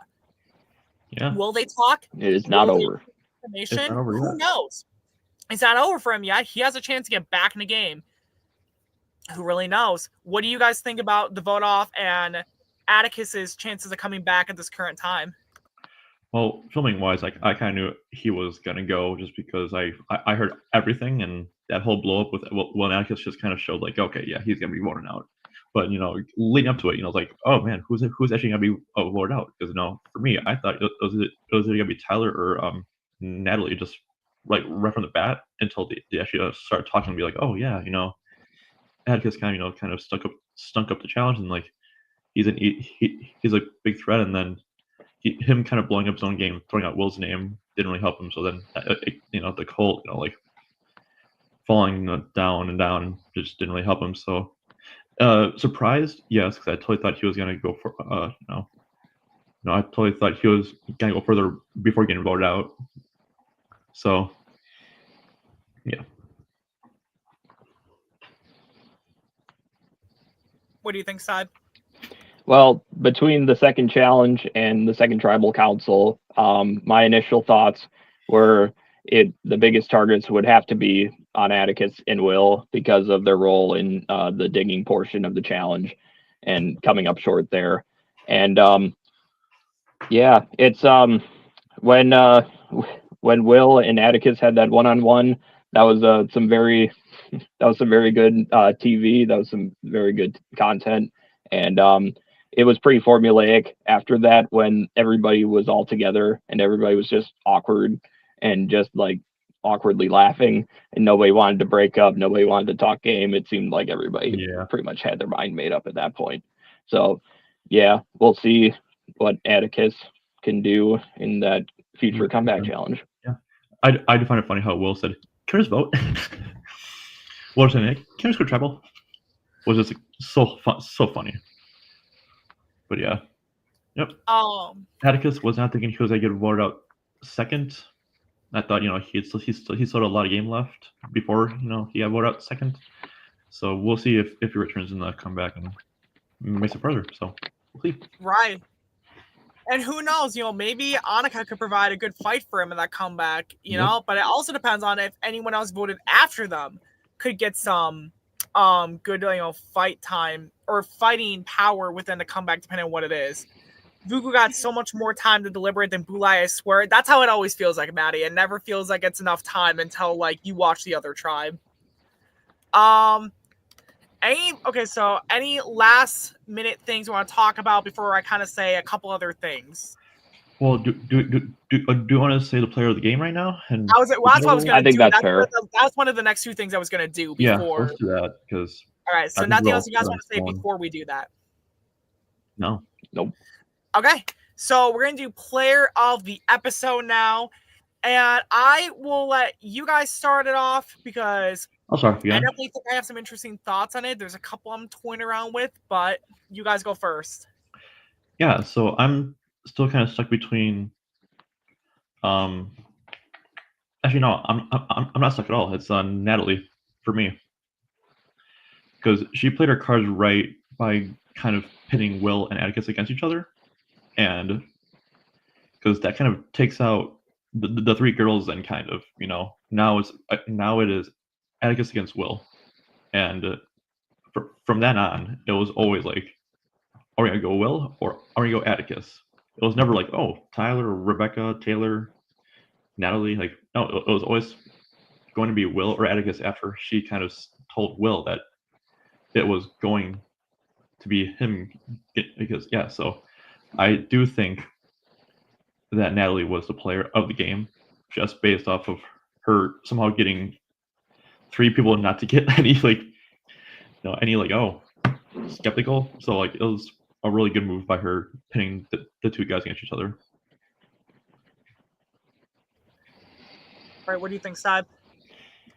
Yeah. Will they talk? It is not over. It's not over Who knows? It's not over for him yet. He has a chance to get back in the game. Who really knows? What do you guys think about the vote off and Atticus's chances of coming back at this current time? Well, filming wise, like I kind of knew he was gonna go just because I heard everything, and that whole blow up with Atticus just kind of showed like, okay, yeah, he's gonna be voted out. But leading up to it, it's like, oh man, who's actually gonna be voted out? Because for me, I thought it was either gonna be Tyler or Natalie, just like right from the bat until they actually start talking and be like, oh yeah, Atticus kind of stunk up the challenge, and like he's a big threat, and then him kind of blowing up his own game, throwing out Will's name didn't really help him. So then the Colt like falling down and down just didn't really help him. So surprised, yes, because I totally thought he was gonna go for I totally thought he was gonna go further before getting voted out. So yeah. What do you think, Steib? Well, between the second challenge and the second tribal council, my initial thoughts were the biggest targets would have to be on Atticus and Will because of their role in the digging portion of the challenge and coming up short there. And yeah, it's when Will and Atticus had that one-on-one, that was some very good TV. That was some very good content, and it was pretty formulaic after that when everybody was all together and everybody was just awkward and just like awkwardly laughing, and nobody wanted to break up. Nobody wanted to talk game. It seemed like everybody pretty much had their mind made up at that point. So, yeah, we'll see what Atticus can do in that future comeback challenge. Yeah, I do find it funny how Will said, "Can I just vote?" What was saying? Can I just go tribal? Was just so funny. But yeah, yep. Atticus was not thinking he was gonna get voted out second. I thought he still had a lot of game left before he got voted out second. So we'll see if he returns in the comeback and makes it further. So we'll see. Right. And who knows, maybe Annika could provide a good fight for him in that comeback, know, but it also depends on if anyone else voted after them could get some good, fight time or fighting power within the comeback, depending on what it is. Vugu got so much more time to deliberate than Bulai, I swear. That's how it always feels like, Maddie. It never feels like it's enough time until, you watch the other tribe. Any last minute things you want to talk about before I kind of say a couple other things? Well, do you want to say the player of the game right now? And that's what I was going to do. I think that's fair. That's one of the next two things I was going to do before. Yeah, let's do that because. All right. So nothing else you guys want to say before we do that? No. Nope. Okay. So we're going to do player of the episode now, and I will let you guys start it off because. I'll start again. I definitely think I have some interesting thoughts on it. There's a couple I'm toying around with, but you guys go first. Yeah, so I'm still kind of stuck between. Actually, no, I'm not stuck at all. It's Natalie for me because she played her cards right by kind of pitting Will and Atticus against each other, and because that kind of takes out the three girls and kind of now it is Atticus against Will. And from then on, it was always like, are we going to go Will or are we going to go Atticus? It was never like, oh, Tyler, Rebecca, Taylor, Natalie. Like, no, it was always going to be Will or Atticus after she kind of told Will that it was going to be him. Because, yeah, so I do think that Natalie was the player of the game just based off of her somehow getting three people not to get any skeptical. So it was a really good move by her pinning the two guys against each other. All right, what do you think, Steib?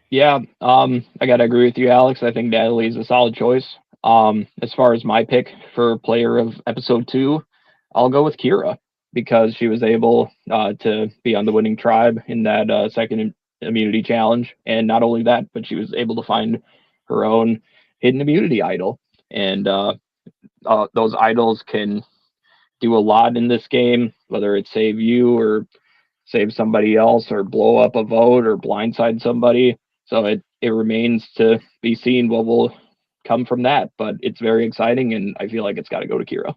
Yeah, I gotta agree with you, Alex. I think Natalie is a solid choice. As far as my pick for player of episode 2, I'll go with Kira because she was able to be on the winning tribe in that second immunity challenge, and not only that, but she was able to find her own hidden immunity idol, and those idols can do a lot in this game, whether it's save you or save somebody else or blow up a vote or blindside somebody. So it remains to be seen what will come from that, but it's very exciting, and I feel like it's got to go to Kira.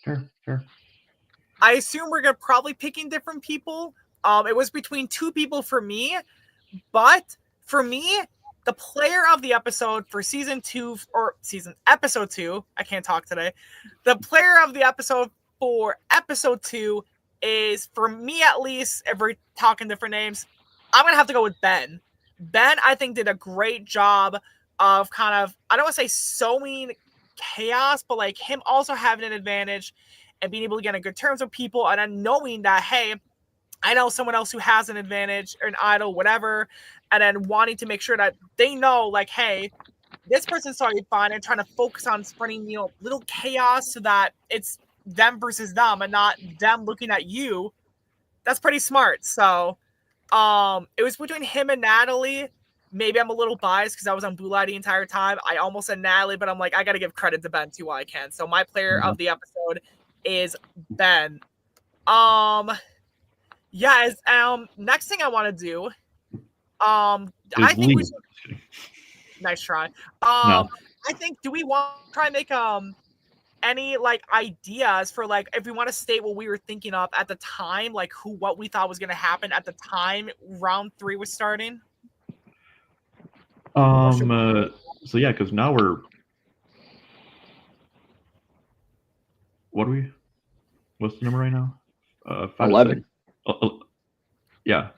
Sure. I assume we're gonna probably picking different people. It was between two people for me, but for me, the player of the episode for episode 2, I can't talk today. The player of the episode for episode 2 is, for me at least, if we're talking different names, I'm gonna have to go with Ben. Ben, I think, did a great job of kind of, I don't want to say sowing chaos, but him also having an advantage and being able to get on good terms with people, and then knowing that, hey, I know someone else who has an advantage or an idol, whatever, and then wanting to make sure that they know, hey, this person's already fine, and trying to focus on spreading, little chaos so that it's them versus them and not them looking at you. That's pretty smart. So it was between him and Natalie. Maybe I'm a little biased because I was on Bulai the entire time. I almost said Natalie, but I'm like, I got to give credit to Ben too while I can. So my player of the episode is Ben. Next thing I want to do, I think we should. Nice try. No. I think, do we want to try and make any ideas for if we want to state what we were thinking of at the time, what we thought was going to happen at the time round 3 was starting? So yeah, because now we're what's the number right now? 11. Yeah.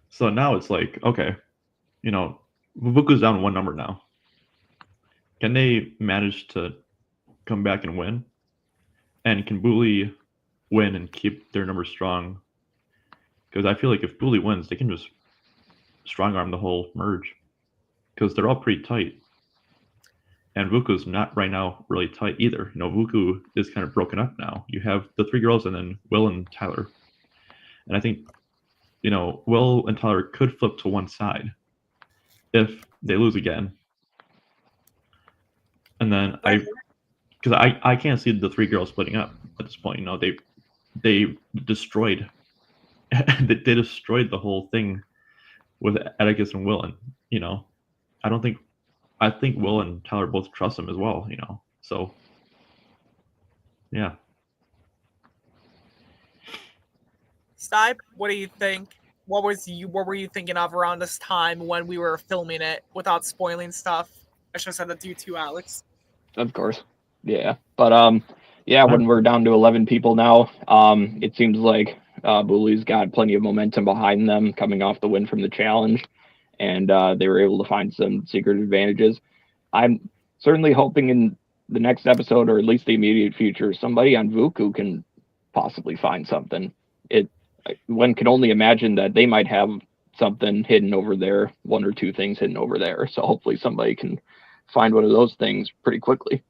So now it's like, okay, you know, Vuku's down one number now. Can they manage to come back and win? And can Bully win and keep their numbers strong? Because I feel like if Bully wins, they can just strong arm the whole merge. Because they're all pretty tight. And Vuku's not right now really tight either. You know, Vuku is kind of broken up now. You have the 3 girls and then Will and Tyler. And I think, you know, Will and Tyler could flip to one side if they lose again. And then I can't see the 3 girls splitting up at this point. You know, they destroyed they destroyed the whole thing with Aleks and Will, and you know, I think Will and Tyler both trust him as well. You know, so yeah. Steib, what do you think? What were you thinking of around this time when we were filming it without spoiling stuff? I should have said that to you too, Aleks. Of course. Yeah. But yeah, when we're down to 11 people now, it seems like Bully's got plenty of momentum behind them coming off the win from the challenge, and they were able to find some secret advantages. I'm certainly hoping in the next episode, or at least the immediate future, somebody on Vuku can possibly find something. One can only imagine that they might have something hidden over there, 1 or 2 things hidden over there. So hopefully somebody can find one of those things pretty quickly.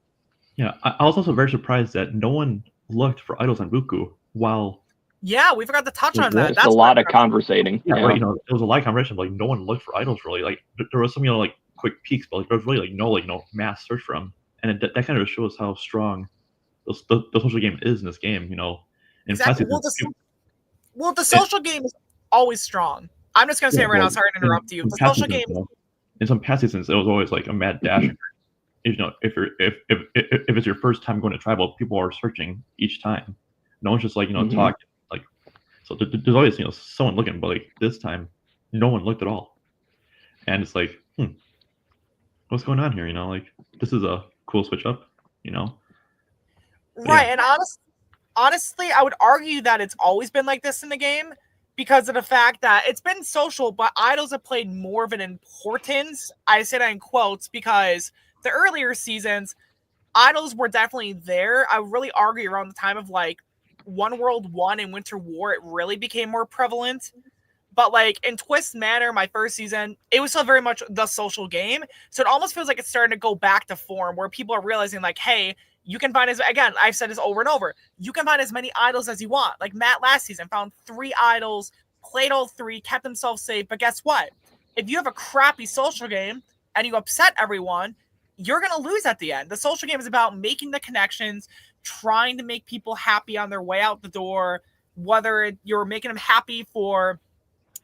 Yeah, I was also very surprised that no one looked for idols on Vuku while. Yeah, we forgot to touch on that. That's a lot of conversating. Yeah, right. You know, it was a lot of conversation. Like no one looked for idols really. Like there was some, you know, like quick peeks, but like there was really no mass search for them. And that kind of shows how strong the social game is in this game. You know, exactly. Well, the social game is always strong. I'm just gonna say it right now. Sorry to interrupt you. The social game. In some past seasons, it was always like a mad dash. You know, if it's your first time going to tribal, people are searching each time. No one's just like, you know, talking like. So there's always, you know, someone looking, but like this time, no one looked at all, and it's like, what's going on here? You know, like this is a cool switch up. You know, right? Yeah. And honestly, I would argue that it's always been like this in the game because of the fact that it's been social, but idols have played more of an importance. I say that in quotes because the earlier seasons, idols were definitely there. I would really argue around the time of like One World 1 and Winter War, it really became more prevalent. But like in Twist Manor, my first season, it was still very much the social game. So it almost feels like it's starting to go back to form where people are realizing like, hey, you can find again, I've said this over and over, you can find as many idols as you want. Like Matt last season found 3 idols, played all 3, kept himself safe. But guess what? If you have a crappy social game and you upset everyone, you're going to lose at the end. The social game is about making the connections, trying to make people happy on their way out the door, whether you're making them happy for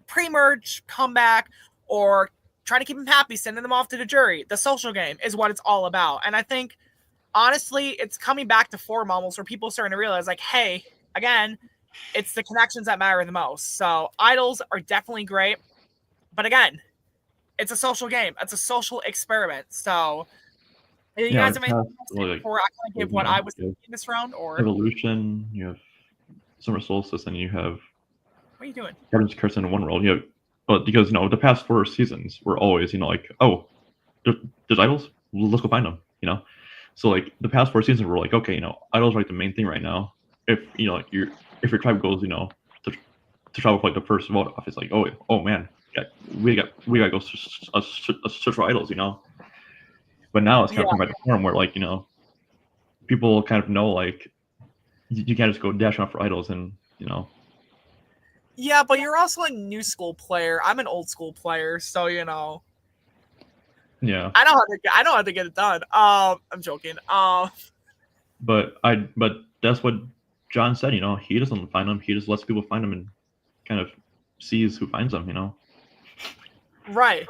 pre-merge, comeback, or trying to keep them happy, sending them off to the jury. The social game is what it's all about. And I think, honestly, it's coming back to form almost where people are starting to realize, like, hey, again, it's the connections that matter the most. So idols are definitely great. But again, it's a social game. It's a social experiment. So you guys have anything to say before I kind of give what I was thinking in this round? Or Evolution, you have Summer Solstice, and you have what are you doing? Garden's Curse in One World. You have, but because you know the past 4 seasons were always, you know, like, oh, there's idols, let's go find them, you know. So like the past 4 seasons were like, okay, you know, idols are like the main thing right now. If you know, if your tribe goes, you know, to travel for like the first vote off, it's like, oh man, we got to go search for idols, you know. But now it's kind of come back to form where like, you know, people kind of know like you can't just go dash off for idols and, you know. Yeah, but you're also a new school player. I'm an old school player, so you know. Yeah. I know how to get it done. I'm joking. But that's what John said, you know, he doesn't find them, he just lets people find them and kind of sees who finds them, you know. Right.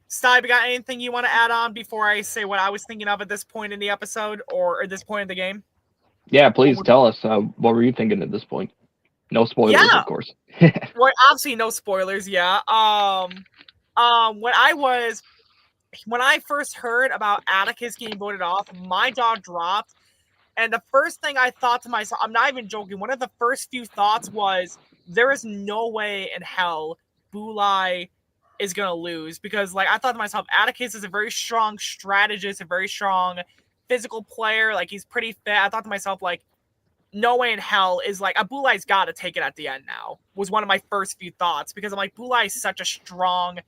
Steib, you got anything you want to add on before I say what I was thinking of at this point in the episode or at this point in the game? Yeah, please tell us. What were you thinking at this point? No spoilers, of course. Well, obviously no spoilers. Yeah. When I first heard about Atticus getting voted off, my jaw dropped. And the first thing I thought to myself, I'm not even joking, one of the first few thoughts was, there is no way in hell Bulai is going to lose, because like I thought to myself, Atticus is a very strong strategist, a very strong physical player. Like he's pretty fit. I thought to myself, like, no way in hell is like Bulai's got to take it at the end now, was one of my first few thoughts, because I'm like, Bulai is such a strong,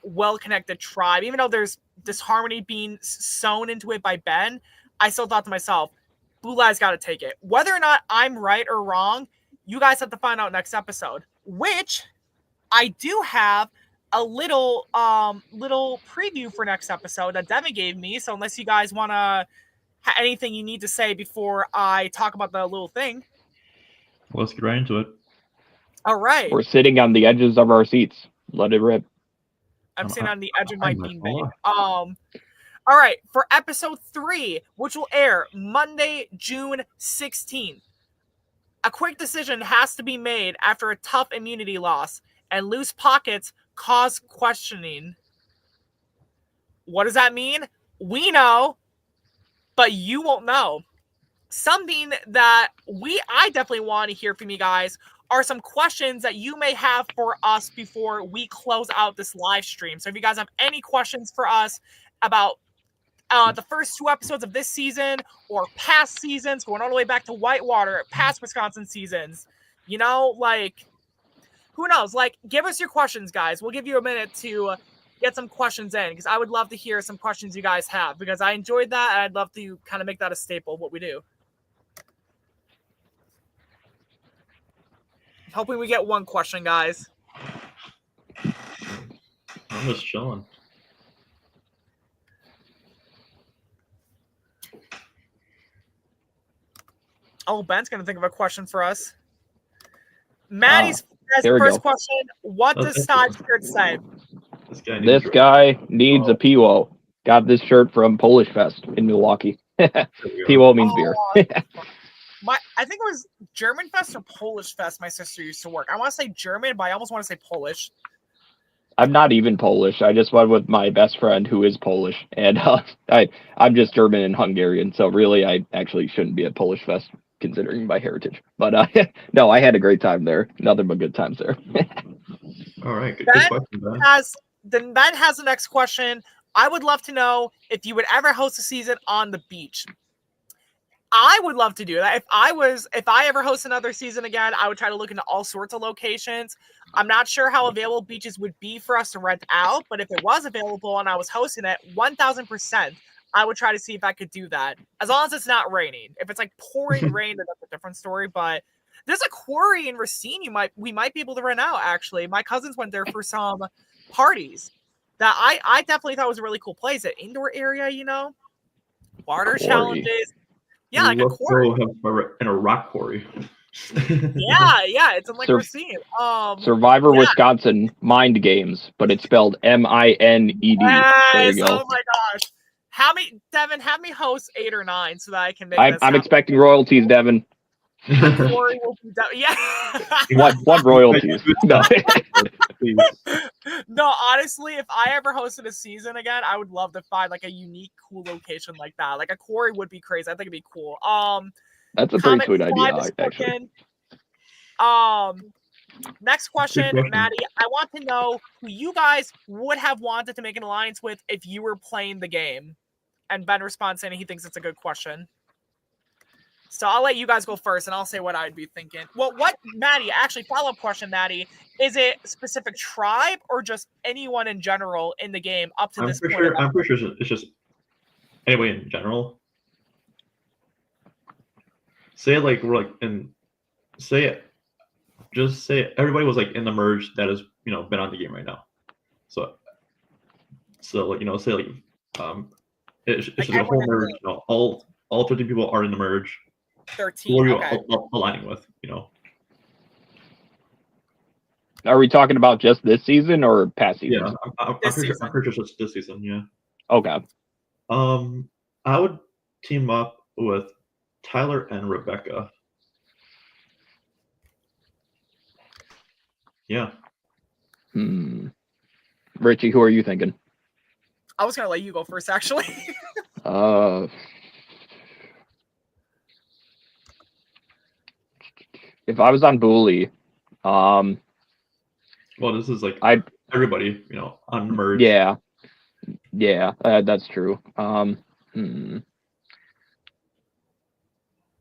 well-connected tribe. Even though there's disharmony being sewn into it by Ben, I still thought to myself, Bulai's got to take it. Whether or not I'm right or wrong, you guys have to find out next episode, which I do have a little preview for next episode that Devin gave me. So unless you guys want to anything you need to say before I talk about the little thing. Let's get right into it. All right. We're sitting on the edges of our seats. Let it rip. I'm sitting on the edge of my beanbag. All right. For episode 3, which will air Monday, June 16th, a quick decision has to be made after a tough immunity loss, and loose pockets cause questioning. What does that mean? We know, but you won't know. Something that I definitely want to hear from you guys are some questions that you may have for us before we close out this live stream. So if you guys have any questions for us about the first 2 episodes of this season or past seasons, going all the way back to Whitewater, past Wisconsin seasons, you know, like, who knows? Like, give us your questions, guys. We'll give you a minute to get some questions in, because I would love to hear some questions you guys have, because I enjoyed that, and I'd love to kind of make that a staple of what we do. Hoping we get one question, guys. I'm just chilling. Oh, Ben's going to think of a question for us. Maddie's first question. What does Steib shirt say? This guy needs a Piwo. Got this shirt from Polish Fest in Milwaukee. Piwo means beer. I think it was German Fest or Polish Fest my sister used to work. I want to say German, but I almost want to say Polish. I'm not even Polish. I just went with my best friend who is Polish. And I'm just German and Hungarian. So really, I actually shouldn't be at Polish Fest considering my heritage. But no, I had a great time there. Nothing but good times there. All right. Good question, Ben. Ben has the next question. I would love to know if you would ever host a season on the beach. I would love to do that. If I ever host another season again, I would try to look into all sorts of locations. I'm not sure how available beaches would be for us to rent out, but if it was available and I was hosting it, 1,000%, I would try to see if I could do that. As long as it's not raining. If it's like pouring rain, then that's a different story. But there's a quarry in Racine we might be able to rent out, actually. My cousins went there for some parties that I definitely thought was a really cool place. An indoor area, you know? Water challenges. Yeah, like a quarry. In a rock quarry. yeah, it's in like Racine. Survivor Wisconsin Mind Games, but it's spelled MINED. Yes, there you go. Oh my gosh. Devin, have me host 8 or 9 so that I can make I'm expecting royalties, Devin. Quarry will be yeah. What royalties? No. No, honestly, if I ever hosted a season again, I would love to find like a unique, cool location like that. Like a quarry would be crazy. I think it'd be cool. That's a pretty sweet idea, actually. Next question, Maddie. I want to know who you guys would have wanted to make an alliance with if you were playing the game. And Ben responds saying he thinks it's a good question. So I'll let you guys go first, and I'll say what I'd be thinking. Well, Maddie, actually, follow-up question, Maddie. Is it a specific tribe or just anyone in general in the game up to this point? I'm pretty sure it's just anybody in general. Say like we're like just say everybody was like in the merge that has been on the game right now. So like say like it's like a whole merge. All 13 people are in the merge. 13. Who are you aligning with? Are we talking about just this season or past season? Yeah, I'm pretty sure it's this season. Yeah. Okay. I would team up with Tyler and Rebecca. Yeah. Richie, who are you thinking? I was gonna let you go first, actually. If I was on Bully, Um, Well, this is like I everybody, on merge. yeah, that's true.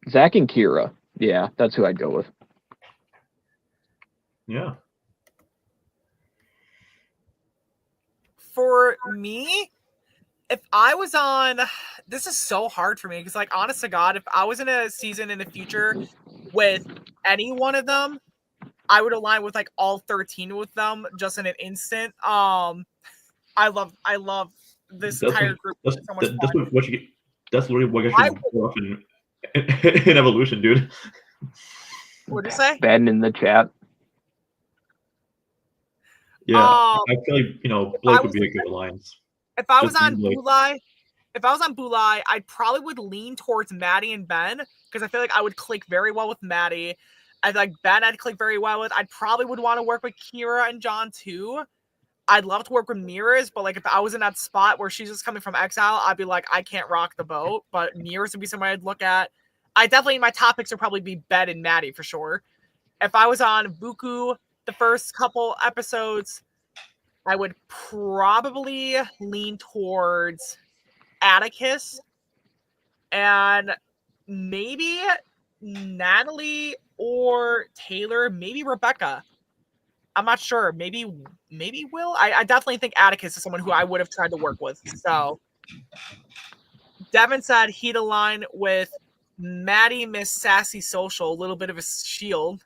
Zach and Kira. Yeah, that's who I'd go with. Yeah. For me, if I was on, this is so hard for me because, like, honest to God, if I was in a season in the future with any one of them, I would align with like all 13 with them just in an instant. I love this entire group. That's So much that's fun. what you get. That's literally what gets you go off in evolution, dude. What did you say? Ben in the chat. Yeah, I feel like Blake would be a good alliance. If I was on Bulai, I probably would lean towards Maddie and Ben because I feel like I would click very well with Maddie. I like Ben I'd click very well with. I probably would want to work with Kira and John too. I'd love to work with Mirrors, but like if I was in that spot where she's just coming from exile, I'd be like, I can't rock the boat. But Mirrors would be somebody I'd look at. My topics would probably be Ben and Maddie for sure. If I was on Buku the first couple episodes, I would probably lean towards Atticus and maybe Natalie or Taylor, maybe Rebecca. I'm not sure. Maybe Will. I definitely think Atticus is someone who I would have tried to work with. So Devin said he'd align with Maddie, Miss Sassy Social, a little bit of a shield.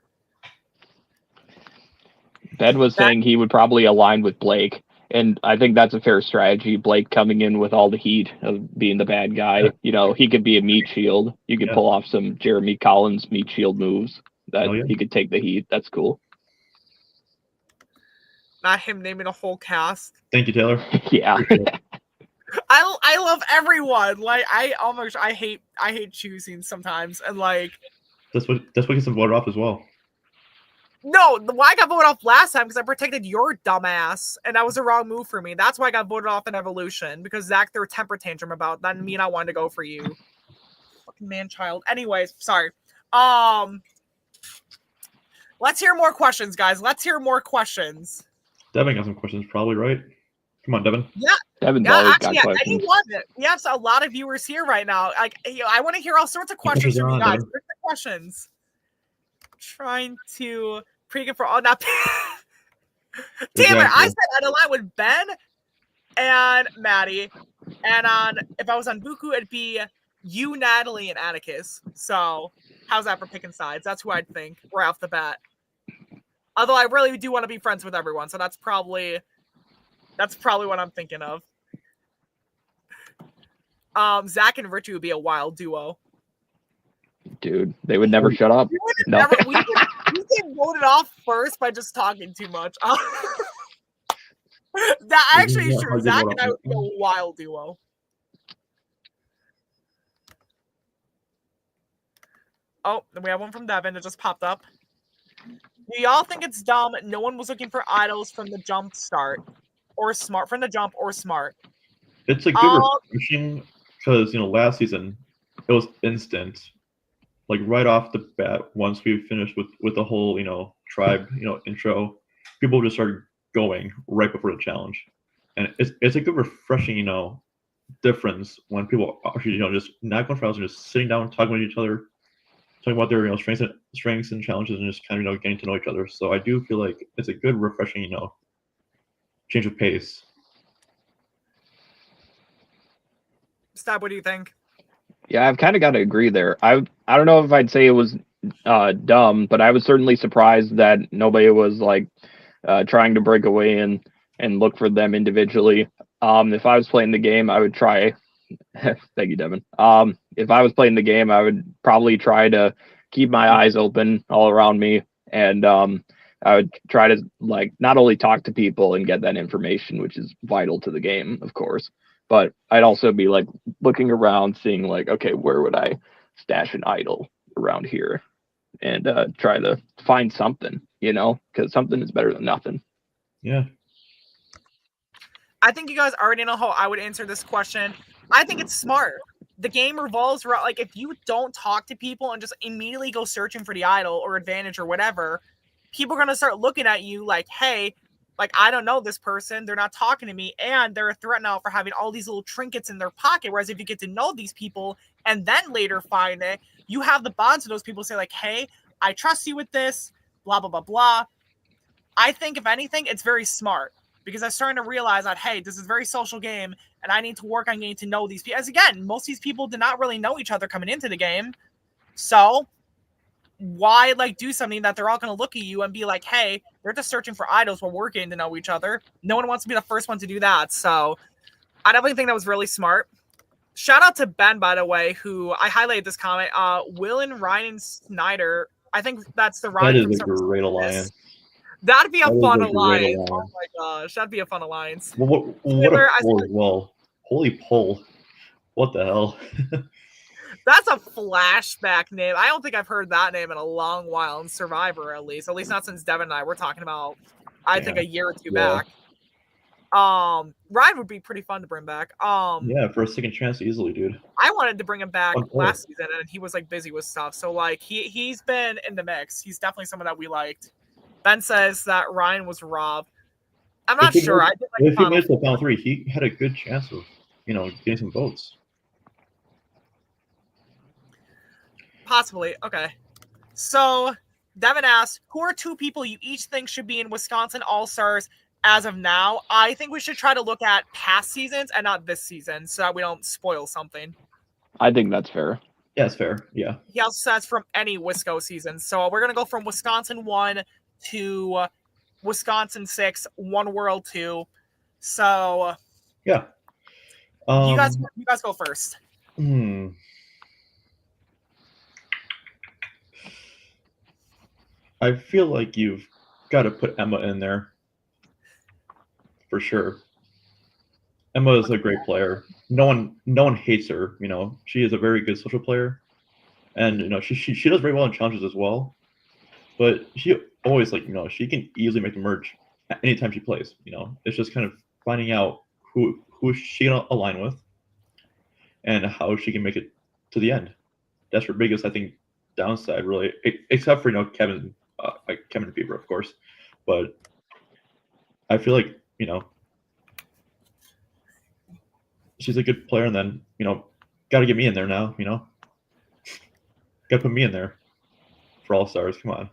Ben was saying he would probably align with Blake, and I think that's a fair strategy. Blake coming in with all the heat of being the bad guy. He could be a meat shield. You could pull off some Jeremy Collins meat shield moves that he could take the heat. That's cool. Not him naming a whole cast. Thank you, Taylor. Yeah. I love everyone. Like I hate choosing sometimes, and like that's what gets them voted off as well. No, why I got voted off last time because I protected your dumbass, and that was the wrong move for me. That's why I got voted off in Evolution because Zach threw a temper tantrum about that, and me and I wanted to go for you, fucking man child. Anyways, sorry. Let's hear more questions, guys. Let's hear more questions. Devin got some questions, probably, right? Come on, Devin. Yeah. Devin's always got questions. Anyone. We have a lot of viewers here right now. Like, I want to hear all sorts of questions from you guys. Where's the questions? Trying to pre-get for all not. Damn it! I said I'd align with Ben and Maddie, and if I was on Buku, it'd be you, Natalie, and Atticus. So, how's that for picking sides? That's who I'd think right off the bat. Although I really do want to be friends with everyone, so that's probably what I'm thinking of. Zach and Richie would be a wild duo. Dude, they would never shut up. We get voted off first by just talking too much. That actually is true. Zach and I would be a wild duo. Oh, we have one from Devin that just popped up. Do y'all think it's dumb no one was looking for idols from the jump start? Or smart from the jump or smart? It's a good refreshing because last season it was instant. Like right off the bat, once we finished with the whole tribe intro, people just started going right before the challenge, and it's a good refreshing difference when people actually just not going for idols and just sitting down talking with each other, talking about their strengths and challenges, and just kind of getting to know each other. So I do feel like it's a good refreshing change of pace. Steib, what do you think? Yeah, I've kind of got to agree there. I don't know if I'd say it was dumb, but I was certainly surprised that nobody was like trying to break away and look for them individually. If I was playing the game, I would try. Thank you, Devin. If I was playing the game, I would probably try to keep my eyes open all around me, and I would try to not only talk to people and get that information, which is vital to the game, of course, but I'd also be looking around, seeing okay, where would I stash an idol around here, and try to find something, because something is better than nothing. Yeah. I think you guys already know how I would answer this question. I think it's smart. The game revolves around if you don't talk to people and just immediately go searching for the idol or advantage or whatever, people are going to start looking at you like, hey, like, I don't know this person. They're not talking to me. And they're a threat now for having all these little trinkets in their pocket. Whereas if you get to know these people and then later find it, you have the bonds with those people say like, hey, I trust you with this, blah, blah, blah, blah. I think if anything, it's very smart because I'm starting to realize that, hey, this is a very social game and I need to work on getting to know these people. As again, most of these people did not really know each other coming into the game. So why like do something that they're all going to look at you and be like, hey, they're just searching for idols while we're getting to know each other. No one wants to be the first one to do that. So I definitely think that was really smart. Shout out to Ben, by the way, who I highlighted this comment. Will and Ryan Snyder. I think that's the Ryan. That is a great alliance. That'd be a fun alliance. alliance. Oh my gosh, that'd be a fun alliance. Well, what a pull as well. Holy pull. What the hell? That's a flashback name. I don't think I've heard that name in a long while in Survivor, at least not since Devin and I were talking about, I think a year or two back. Ryan would be pretty fun to bring back. Yeah, for a second chance easily, dude. I wanted to bring him back last season and he was like busy with stuff. So like he's been in the mix. He's definitely someone that we liked. Ben says that Ryan was robbed. I'm not sure. I did like if he made it to the final 3, he had a good chance of, getting some votes. Possibly. Okay. So Devin asked, who are 2 people you each think should be in Wisconsin All-Stars as of now? I think we should try to look at past seasons and not this season so that we don't spoil something. I think that's fair. Yeah, it's fair. Yeah. He also says from any Wisco season. So we're going to go from Wisconsin 1 to Wisconsin 6, One World 2. So yeah. You guys go first. I feel like you've got to put Emma in there for sure. Emma is a great player. No one hates her. She is a very good social player, and she does very well in challenges as well. But she always she can easily make a merge anytime she plays. It's just kind of finding out who she can align with and how she can make it to the end. That's her biggest, I think, downside, really, except for Kevin and Bieber, of course. But I feel like she's a good player, and then got to get me in there now. Got to put me in there for All Stars. Come on.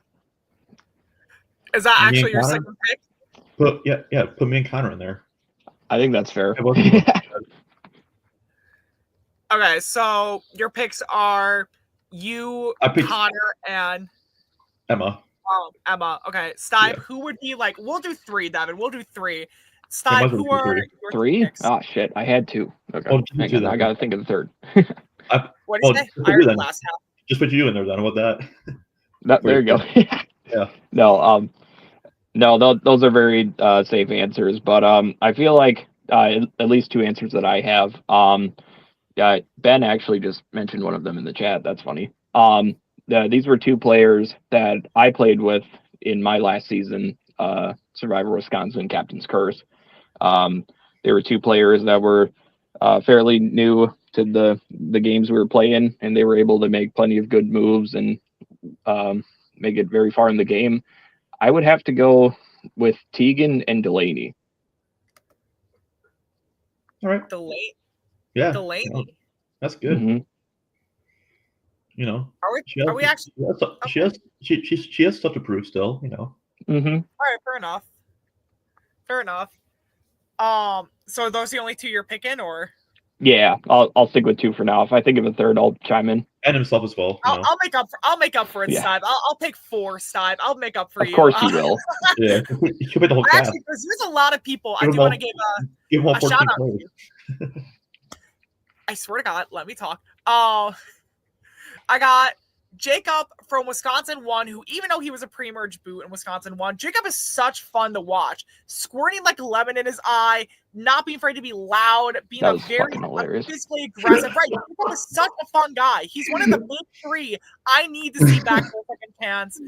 Is that actually your second pick? Put me and Connor in there. I think that's fair. Okay, so your picks are you, Connor, and Emma. Emma. Okay, Steib, who would be like? We'll do 3, Devin. We'll do 3. Steib, who are your 3? picks? Oh shit, I had 2. Okay, I gotta think of the third. What did you say? I heard the last half. Just put you in there, then. How about that? There you go. Yeah. No, those are very safe answers, but I feel like at least 2 answers that I have. Ben actually just mentioned one of them in the chat. That's funny. These were 2 players that I played with in my last season, Survivor Wisconsin Captain's Curse. They were 2 players that were fairly new to the games we were playing, and they were able to make plenty of good moves and make it very far in the game. I would have to go with Tegan and Delaney. All right. Delaney. That's good. Mm-hmm. Are we actually? She has stuff to prove still. Mm-hmm. All right, fair enough. So are those the only 2 you're picking, or? Yeah, I'll stick with 2 for now. If I think of a third, I'll chime in. And himself as well. I'll make up for it, Steib. I'll pick 4, Steib. I'll make up for you. Of course you will. Yeah, you can pick the whole cast. Actually, because there's a lot of people. I do want to give a shout out to you. I swear to God, let me talk. I got Jacob from Wisconsin 1, who, even though he was a pre-merge boot in Wisconsin 1, Jacob is such fun to watch. Squirting like lemon in his eye, not being afraid to be loud, being a very physically aggressive. Right, Jacob is such a fun guy. He's one of the big 3 I need to see back for a second chance.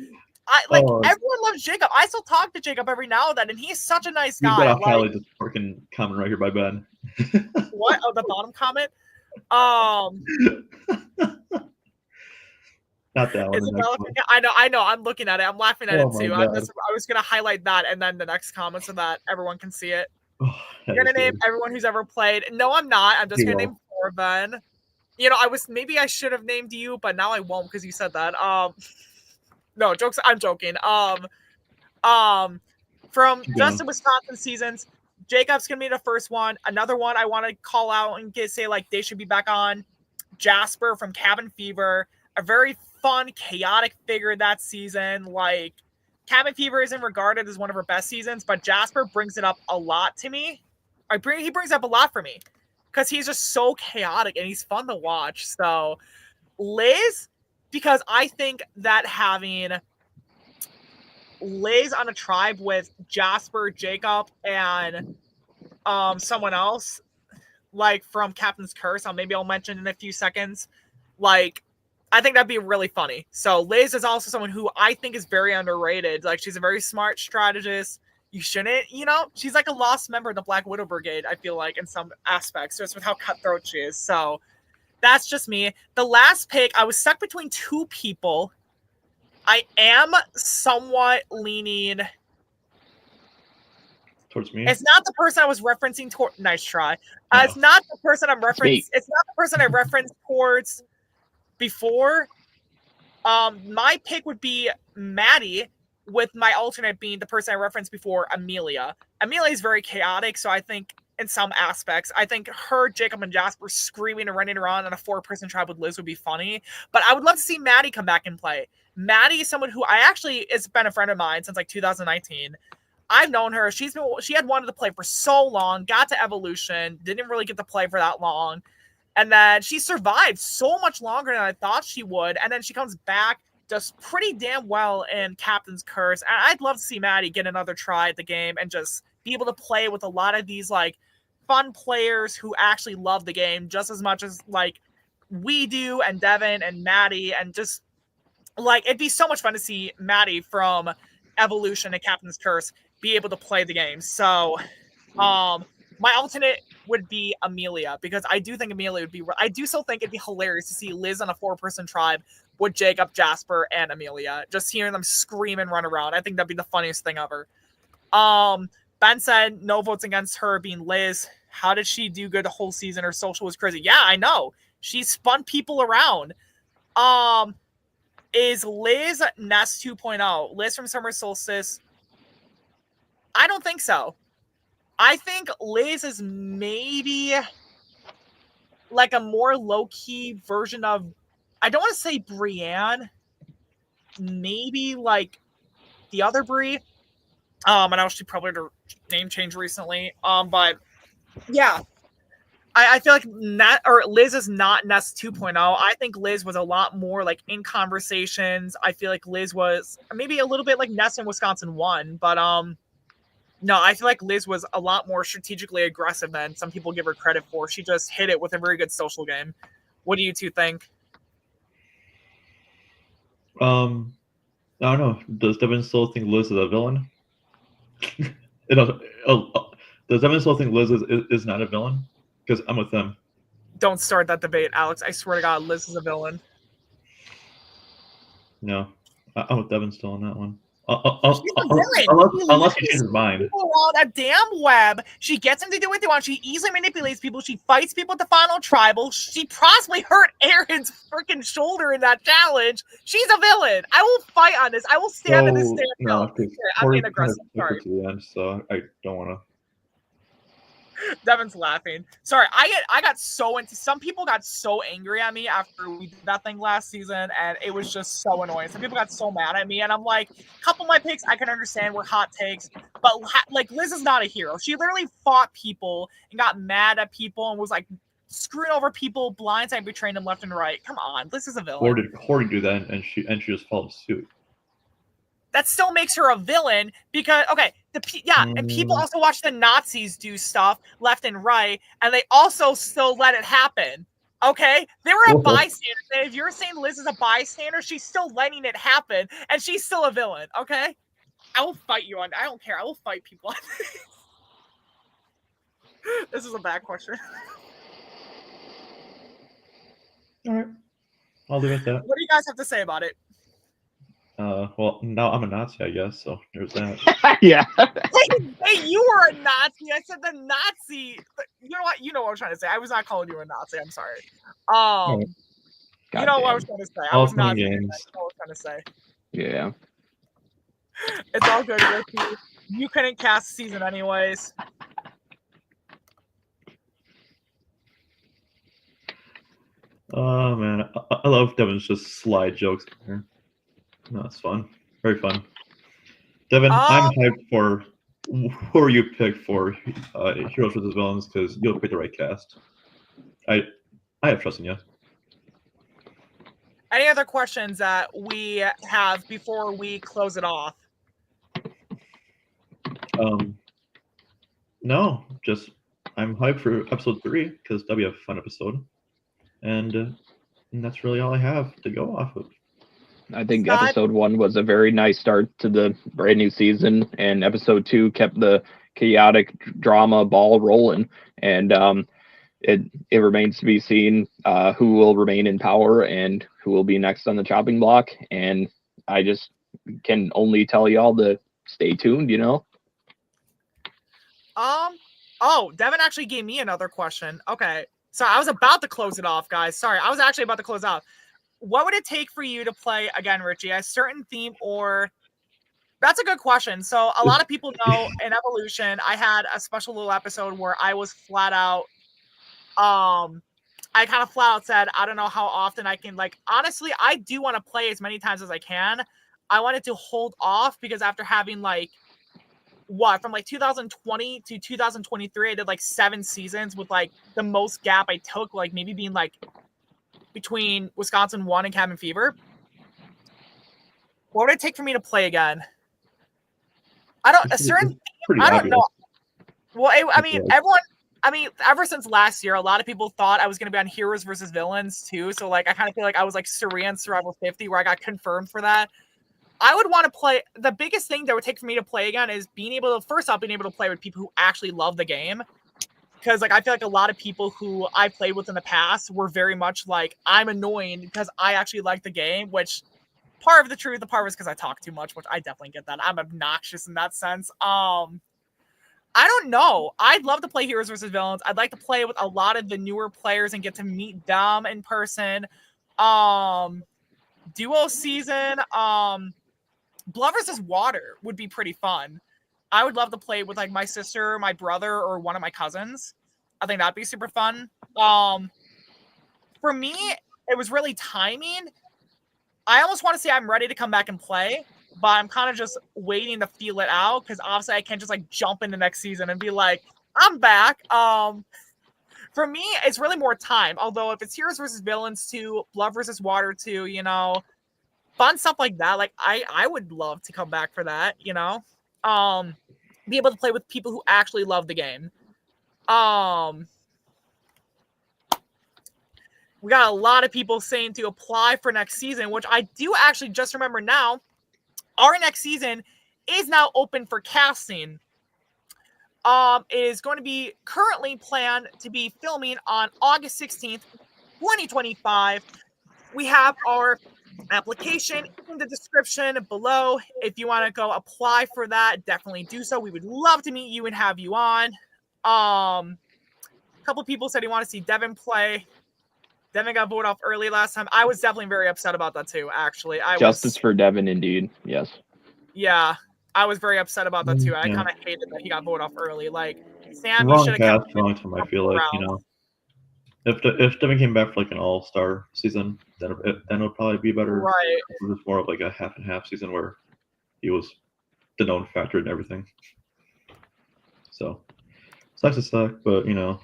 Everyone loves Jacob. I still talk to Jacob every now and then, and he's such a nice guy. You got a highlight this freaking comment right here by Ben. What? Oh, the bottom comment? Not that one. The next Isabella, one. I know. I'm looking at it. I'm laughing at Oh it my too. God. I was gonna highlight that and then the next comment so that everyone can see it. Oh, that You're is gonna name good. everyone who's ever played. No, I'm not. I'm just You gonna go. name Corbin. You know, maybe I should have named you, but now I won't because you said that. No, jokes. I'm joking. From Keep just going. the Wisconsin seasons, Jacob's gonna be the first one. Another one I want to call out and say like they should be back on. Jasper from Cabin Fever, a very fun, chaotic figure that season. Like Cabin Fever isn't regarded as one of her best seasons, but Jasper brings it up a lot to me. He brings up a lot for me because he's just so chaotic and he's fun to watch. So Liz, because I think that having Liz on a tribe with Jasper, Jacob, and someone else, like from Captain's Curse, maybe I'll mention in a few seconds. Like, I think that'd be really funny. So Liz is also someone who I think is very underrated. Like, she's a very smart strategist. You shouldn't, she's like a lost member of the Black Widow Brigade, I feel like, in some aspects, just with how cutthroat she is. So that's just me. The last pick, I was stuck between two people. I am somewhat leaning Towards me. It's not the person I was referencing toward. Nice try. No. It's not the person I'm referencing. Me. It's not the person I referenced towards before. My pick would be Maddie, with my alternate being the person I referenced before, Amelia. Amelia is very chaotic, so I think in some aspects, I think her, Jacob, and Jasper screaming and running around on a 4-person tribe with Liz would be funny. But I would love to see Maddie come back and play. Maddie is someone who I actually has been a friend of mine since like 2019. I've known her. She had wanted to play for so long, got to Evolution, didn't really get to play for that long. And then she survived so much longer than I thought she would. And then she comes back, does pretty damn well in Captain's Curse. And I'd love to see Maddie get another try at the game and just be able to play with a lot of these like fun players who actually love the game just as much as like we do, and Devin and Maddie, and just like it'd be so much fun to see Maddie from Evolution and Captain's Curse be able to play the game. So my alternate would be Amelia, because I do think Amelia would be, I do still think it'd be hilarious to see Liz on a 4-person tribe with Jacob, Jasper, and Amelia. Just hearing them scream and run around. I think that'd be the funniest thing ever. Ben said no votes against her being Liz. How did she do good the whole season? Her social was crazy. Yeah, I know. She spun people around. Is Liz Nest 2.0? Liz from Summer Solstice? I don't think so. I think Liz is maybe like a more low-key version of, I don't want to say Brienne, maybe like the other Brie. I know she probably had her name change recently. But yeah, I feel like Liz is not Nest 2.0. I think Liz was a lot more like in conversations. I feel like Liz was maybe a little bit like Nest in Wisconsin 1, but no, I feel like Liz was a lot more strategically aggressive than some people give her credit for. She just hit it with a very good social game. What do you two think? I don't know. Does Devin still think Liz is a villain? Does Devin still think Liz is not a villain? Because I'm with them. Don't start that debate, Alex. I swear to God, Liz is a villain. No, I'm with Devin still on that one. She's a villain. Unless he changes his mind. Around a damn web. She gets them to do what they want. She easily manipulates people. She fights people at the final tribal. She possibly hurt Aaron's freaking shoulder in that challenge. She's a villain. I will fight on this. I will stand in this stand. No, I'm being aggressive. Sorry. To the end, so I don't want to. Devin's laughing. Sorry, I got so into. Some people got so angry at me after we did that thing last season, and it was just so annoying. Some people got so mad at me, and I'm like, a couple of my picks I can understand were hot takes, but like Liz is not a hero. She literally fought people and got mad at people and was like screwing over people, blindside betraying them left and right. Come on, Liz is a villain. Or do that, and she just followed suit. That still makes her a villain because, okay, and people also watch the Nazis do stuff left and right, and they also still let it happen. Okay, they were a bystander. And if you're saying Liz is a bystander, she's still letting it happen, and she's still a villain. Okay, I will fight you on. I don't care. I will fight people on this. This is a bad question. All right. I'll leave it at that. What do you guys have to say about it? Well, now I'm a Nazi, I guess. So there's that. Yeah. Hey, you were a Nazi. I said the Nazi. You know what? You know what I was trying to say. I was not calling you a Nazi. I'm sorry. You know what I was trying to say. I All was not. fun Saying games. that. That's what I was trying to say. Yeah. It's all good, Richie. You couldn't cast the season anyways. Oh man, I love Devin's just slide jokes here. No, it's fun. Very fun. Devin, I'm hyped for who you pick for Heroes vs. Villains because you'll pick the right cast. I have trust in you. Any other questions that we have before we close it off? No, just I'm hyped for episode 3 because that'll be a fun episode, and that's really all I have to go off of. I think episode 1 was a very nice start to the brand new season, and episode 2 kept the chaotic drama ball rolling. And it remains to be seen who will remain in power and who will be next on the chopping block. And I just can only tell y'all to stay tuned, you know? Oh, Devin actually gave me another question. Okay. So I was about to close it off, guys. Sorry, I was actually about to close out. What would it take for you to play, again, Richie, a certain theme or... That's a good question. So a lot of people know in Evolution, I had a special little episode where I was flat out... I kind of flat out said, I don't know how often I can, like, honestly, I do want to play as many times as I can. I wanted to hold off because after having, like, from like 2020 to 2023, I did like 7 seasons with like the most gap I took, like maybe being like between Wisconsin 1 and Cabin Fever. What would it take for me to play again? I don't know. Well, ever since last year, a lot of people thought I was going to be on Heroes versus Villains too. So like, I kind of feel like I was like Syrian Survival 50 where I got confirmed for that. I would want to play. The biggest thing that would take for me to play again is being able to play with people who actually love the game. Because like I feel like a lot of people who I played with in the past were very much like, I'm annoying because I actually like the game, which part of the truth, the part was because I talk too much, which I definitely get that. I'm obnoxious in that sense. I don't know. I'd love to play Heroes vs. Villains. I'd like to play with a lot of the newer players and get to meet them in person. Duo season, Blood vs. Water would be pretty fun. I would love to play with like my sister, my brother, or one of my cousins. I think that'd be super fun. For me, it was really timing. I almost want to say I'm ready to come back and play, but I'm kind of just waiting to feel it out because obviously I can't just like jump into next season and be like, I'm back. For me, it's really more time. Although if it's Heroes vs. Villains 2, Blood vs. Water 2, you know, fun stuff like that. Like I would love to come back for that, you know. Be able to play with people who actually love the game. We got a lot of people saying to apply for next season, which I do actually just remember now. Our next season is now open for casting. It is going to be currently planned to be filming on August 16th, 2025. We have our application in the description below. If you want to go apply for that, definitely do so. We would love to meet you and have you on. A couple people said you want to see Devin play. Devin got voted off early last time. I was definitely very upset about that too, actually. Justice for Devin, indeed. Yes. Yeah, I was very upset about that too. I kind of hated that he got voted off early. Like, Sam, wrong you should have kept wrong time, I feel like, you know. If Devin came back for like an all-star season, then it would probably be better. Right. It was more of like a half and half season where he was the known factor and everything. So sucks to suck, but you know.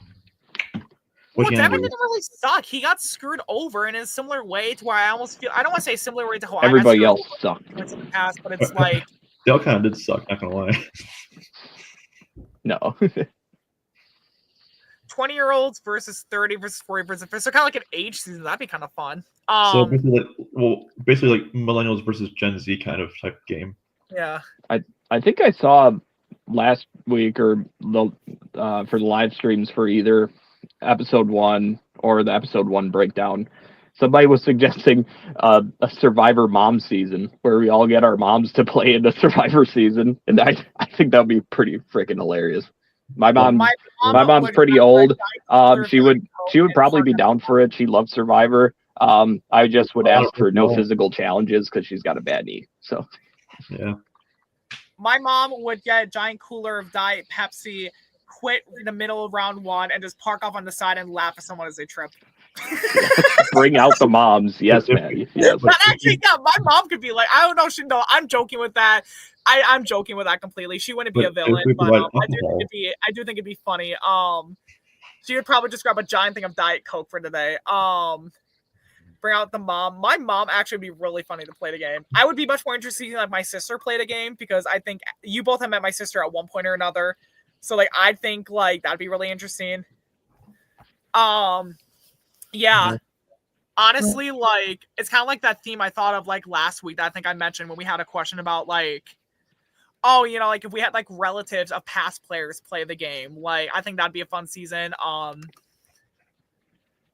Well, Devin didn't really suck. He got screwed over in a similar way to where I almost feel. I don't want to say similar way to how everybody else sucked in the past, but it's like they all kind of did suck. Not gonna lie. No. 20-year-olds versus 30 versus 40 versus 50. So kind of like an age season. That'd be kind of fun. So basically like millennials versus Gen Z kind of type game. Yeah. I think I saw last week or the for the live streams for either episode 1 or the episode 1 breakdown. somebody was suggesting a Survivor mom season where we all get our moms to play in the Survivor season, and I think that would be pretty freaking hilarious. My mom's pretty old. She would probably be down for it. She loves Survivor. I just would ask for no physical challenges because she's got a bad knee. So yeah. My mom would get a giant cooler of Diet Pepsi, quit in the middle of round 1, and just park off on the side and laugh at someone as they trip. Bring out the moms. Yes, Maddie. Yes. But actually, yeah, my mom could be like, I don't know. I'm joking with that. I'm joking with that completely. She wouldn't be a villain, but I do think it'd be funny. She would probably just grab a giant thing of Diet Coke for today. Bring out the mom. My mom actually would be really funny to play the game. I would be much more interested in like my sister play the game because I think you both have met my sister at one point or another. So like I think like that'd be really interesting. Yeah. Honestly, like it's kind of like that theme I thought of like last week that I think I mentioned when we had a question about like, oh, you know, like if we had like relatives of past players play the game, like I think that'd be a fun season.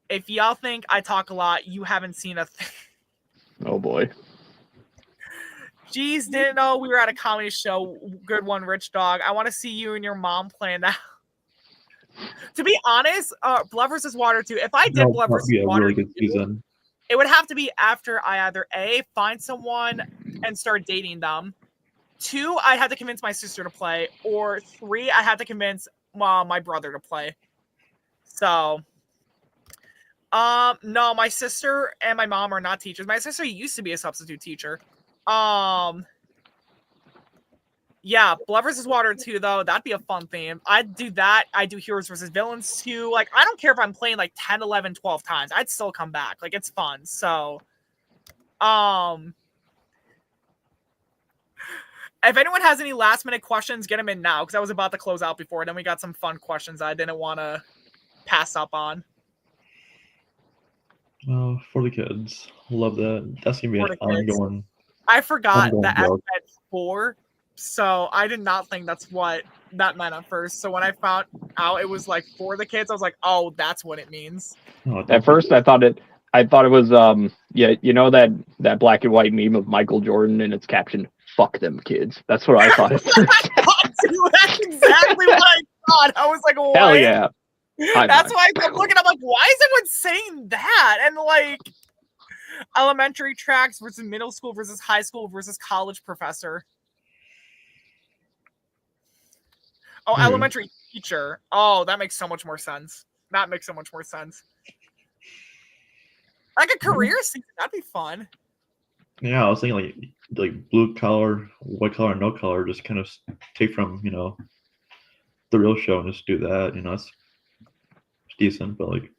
If y'all think I talk a lot, you haven't seen a thing. Oh boy. Jeez, didn't know we were at a comedy show. Good one, Rich Dog. I want to see you and your mom playing that. To be honest, Blood vs. Water 2, if I did Blood vs. Water 2, it would have to be after I either A, find someone and start dating them, 2, I had to convince my sister to play, or 3, I had to convince my brother to play. So... no, my sister and my mom are not teachers. My sister used to be a substitute teacher. Yeah, Blood vs. Water 2, though, that'd be a fun theme. I'd do that. I'd do Heroes vs. Villains 2. Like, I don't care if I'm playing, like, 10, 11, 12 times. I'd still come back. Like, it's fun. So, if anyone has any last-minute questions, get them in now, because I was about to close out before. Then we got some fun questions I didn't want to pass up on. For the kids. Love that. That's going to be an ongoing... I forgot that X meant 4, so I did not think that's what that meant at first. So when I found out it was like for the kids, I was like, oh, that's what it means. At first, I thought it was yeah, you know that black and white meme of Michael Jordan and it's captioned "Fuck them kids." That's what I thought. At first. That's exactly what I thought. I was like, what? Hell yeah. That's why I'm looking. I'm like, why is everyone saying that? And like, elementary tracks versus middle school versus high school versus college professor. Oh, elementary teacher. Oh, that makes so much more sense. That makes so much more sense. Like a career season, that'd be fun. Yeah, I was thinking like blue collar, white collar, no collar. Just kind of take from the real show and just do that. It's decent, but like.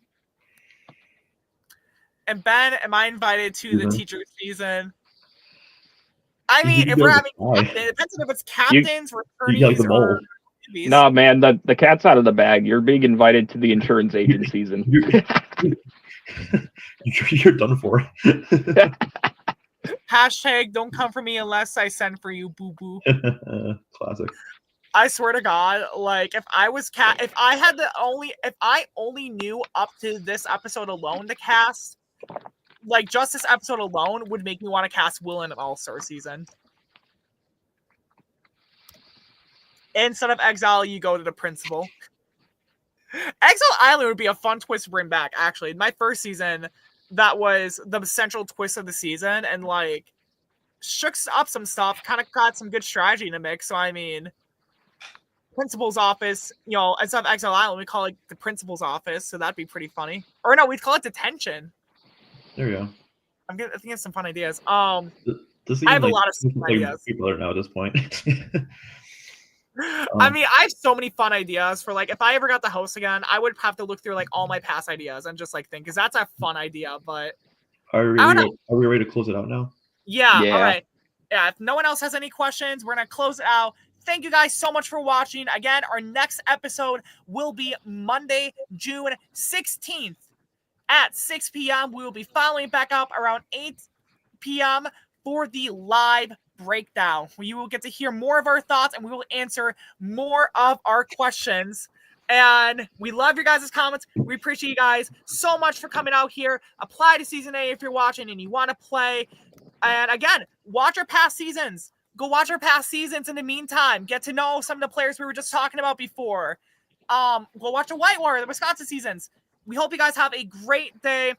And Ben, am I invited to the teacher season? I mean, if we're having it depends on if it's captains, returnees, or newbies. No, man, the cat's out of the bag. You're being invited to the insurance agent season. You're done for. Hashtag don't come for me unless I send for you, boo boo. Classic. I swear to God, like if I only knew up to this episode alone the cast, like just this episode alone would make me want to cast Will in an All-Star season. Instead of Exile, you go to the principal. Exile Island would be a fun twist to bring back, actually. My first season, that was the central twist of the season, and like shook up some stuff, kind of got some good strategy in the mix. So I mean, principal's office, instead of Exile Island, we call it the principal's office, so that'd be pretty funny. Or no, we'd call it detention. There you go. I'm thinking of some fun ideas. I have a lot of ideas. People are now at this point. I mean, I have so many fun ideas for like if I ever got the host again, I would have to look through like all my past ideas and just like think because that's a fun idea. But are we ready to close it out now? Yeah. All right. Yeah. If no one else has any questions, we're gonna close it out. Thank you guys so much for watching. Again, our next episode will be Monday, June 16th at 6 p.m. We will be following back up around 8 p.m. for the live breakdown. You will get to hear more of our thoughts and we will answer more of our questions And we love your guys' comments. We appreciate you guys so much for coming out here. Apply to Season A if you're watching and you want to play. And again, watch our past seasons. Go watch our past seasons in the meantime. Get to know some of the players we were just talking about before. Go watch the Whitewater, the Wisconsin seasons. We hope you guys have a great day.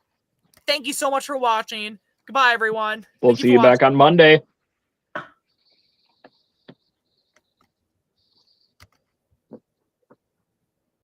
Thank you so much for watching. Goodbye, everyone. We'll see you back on Monday.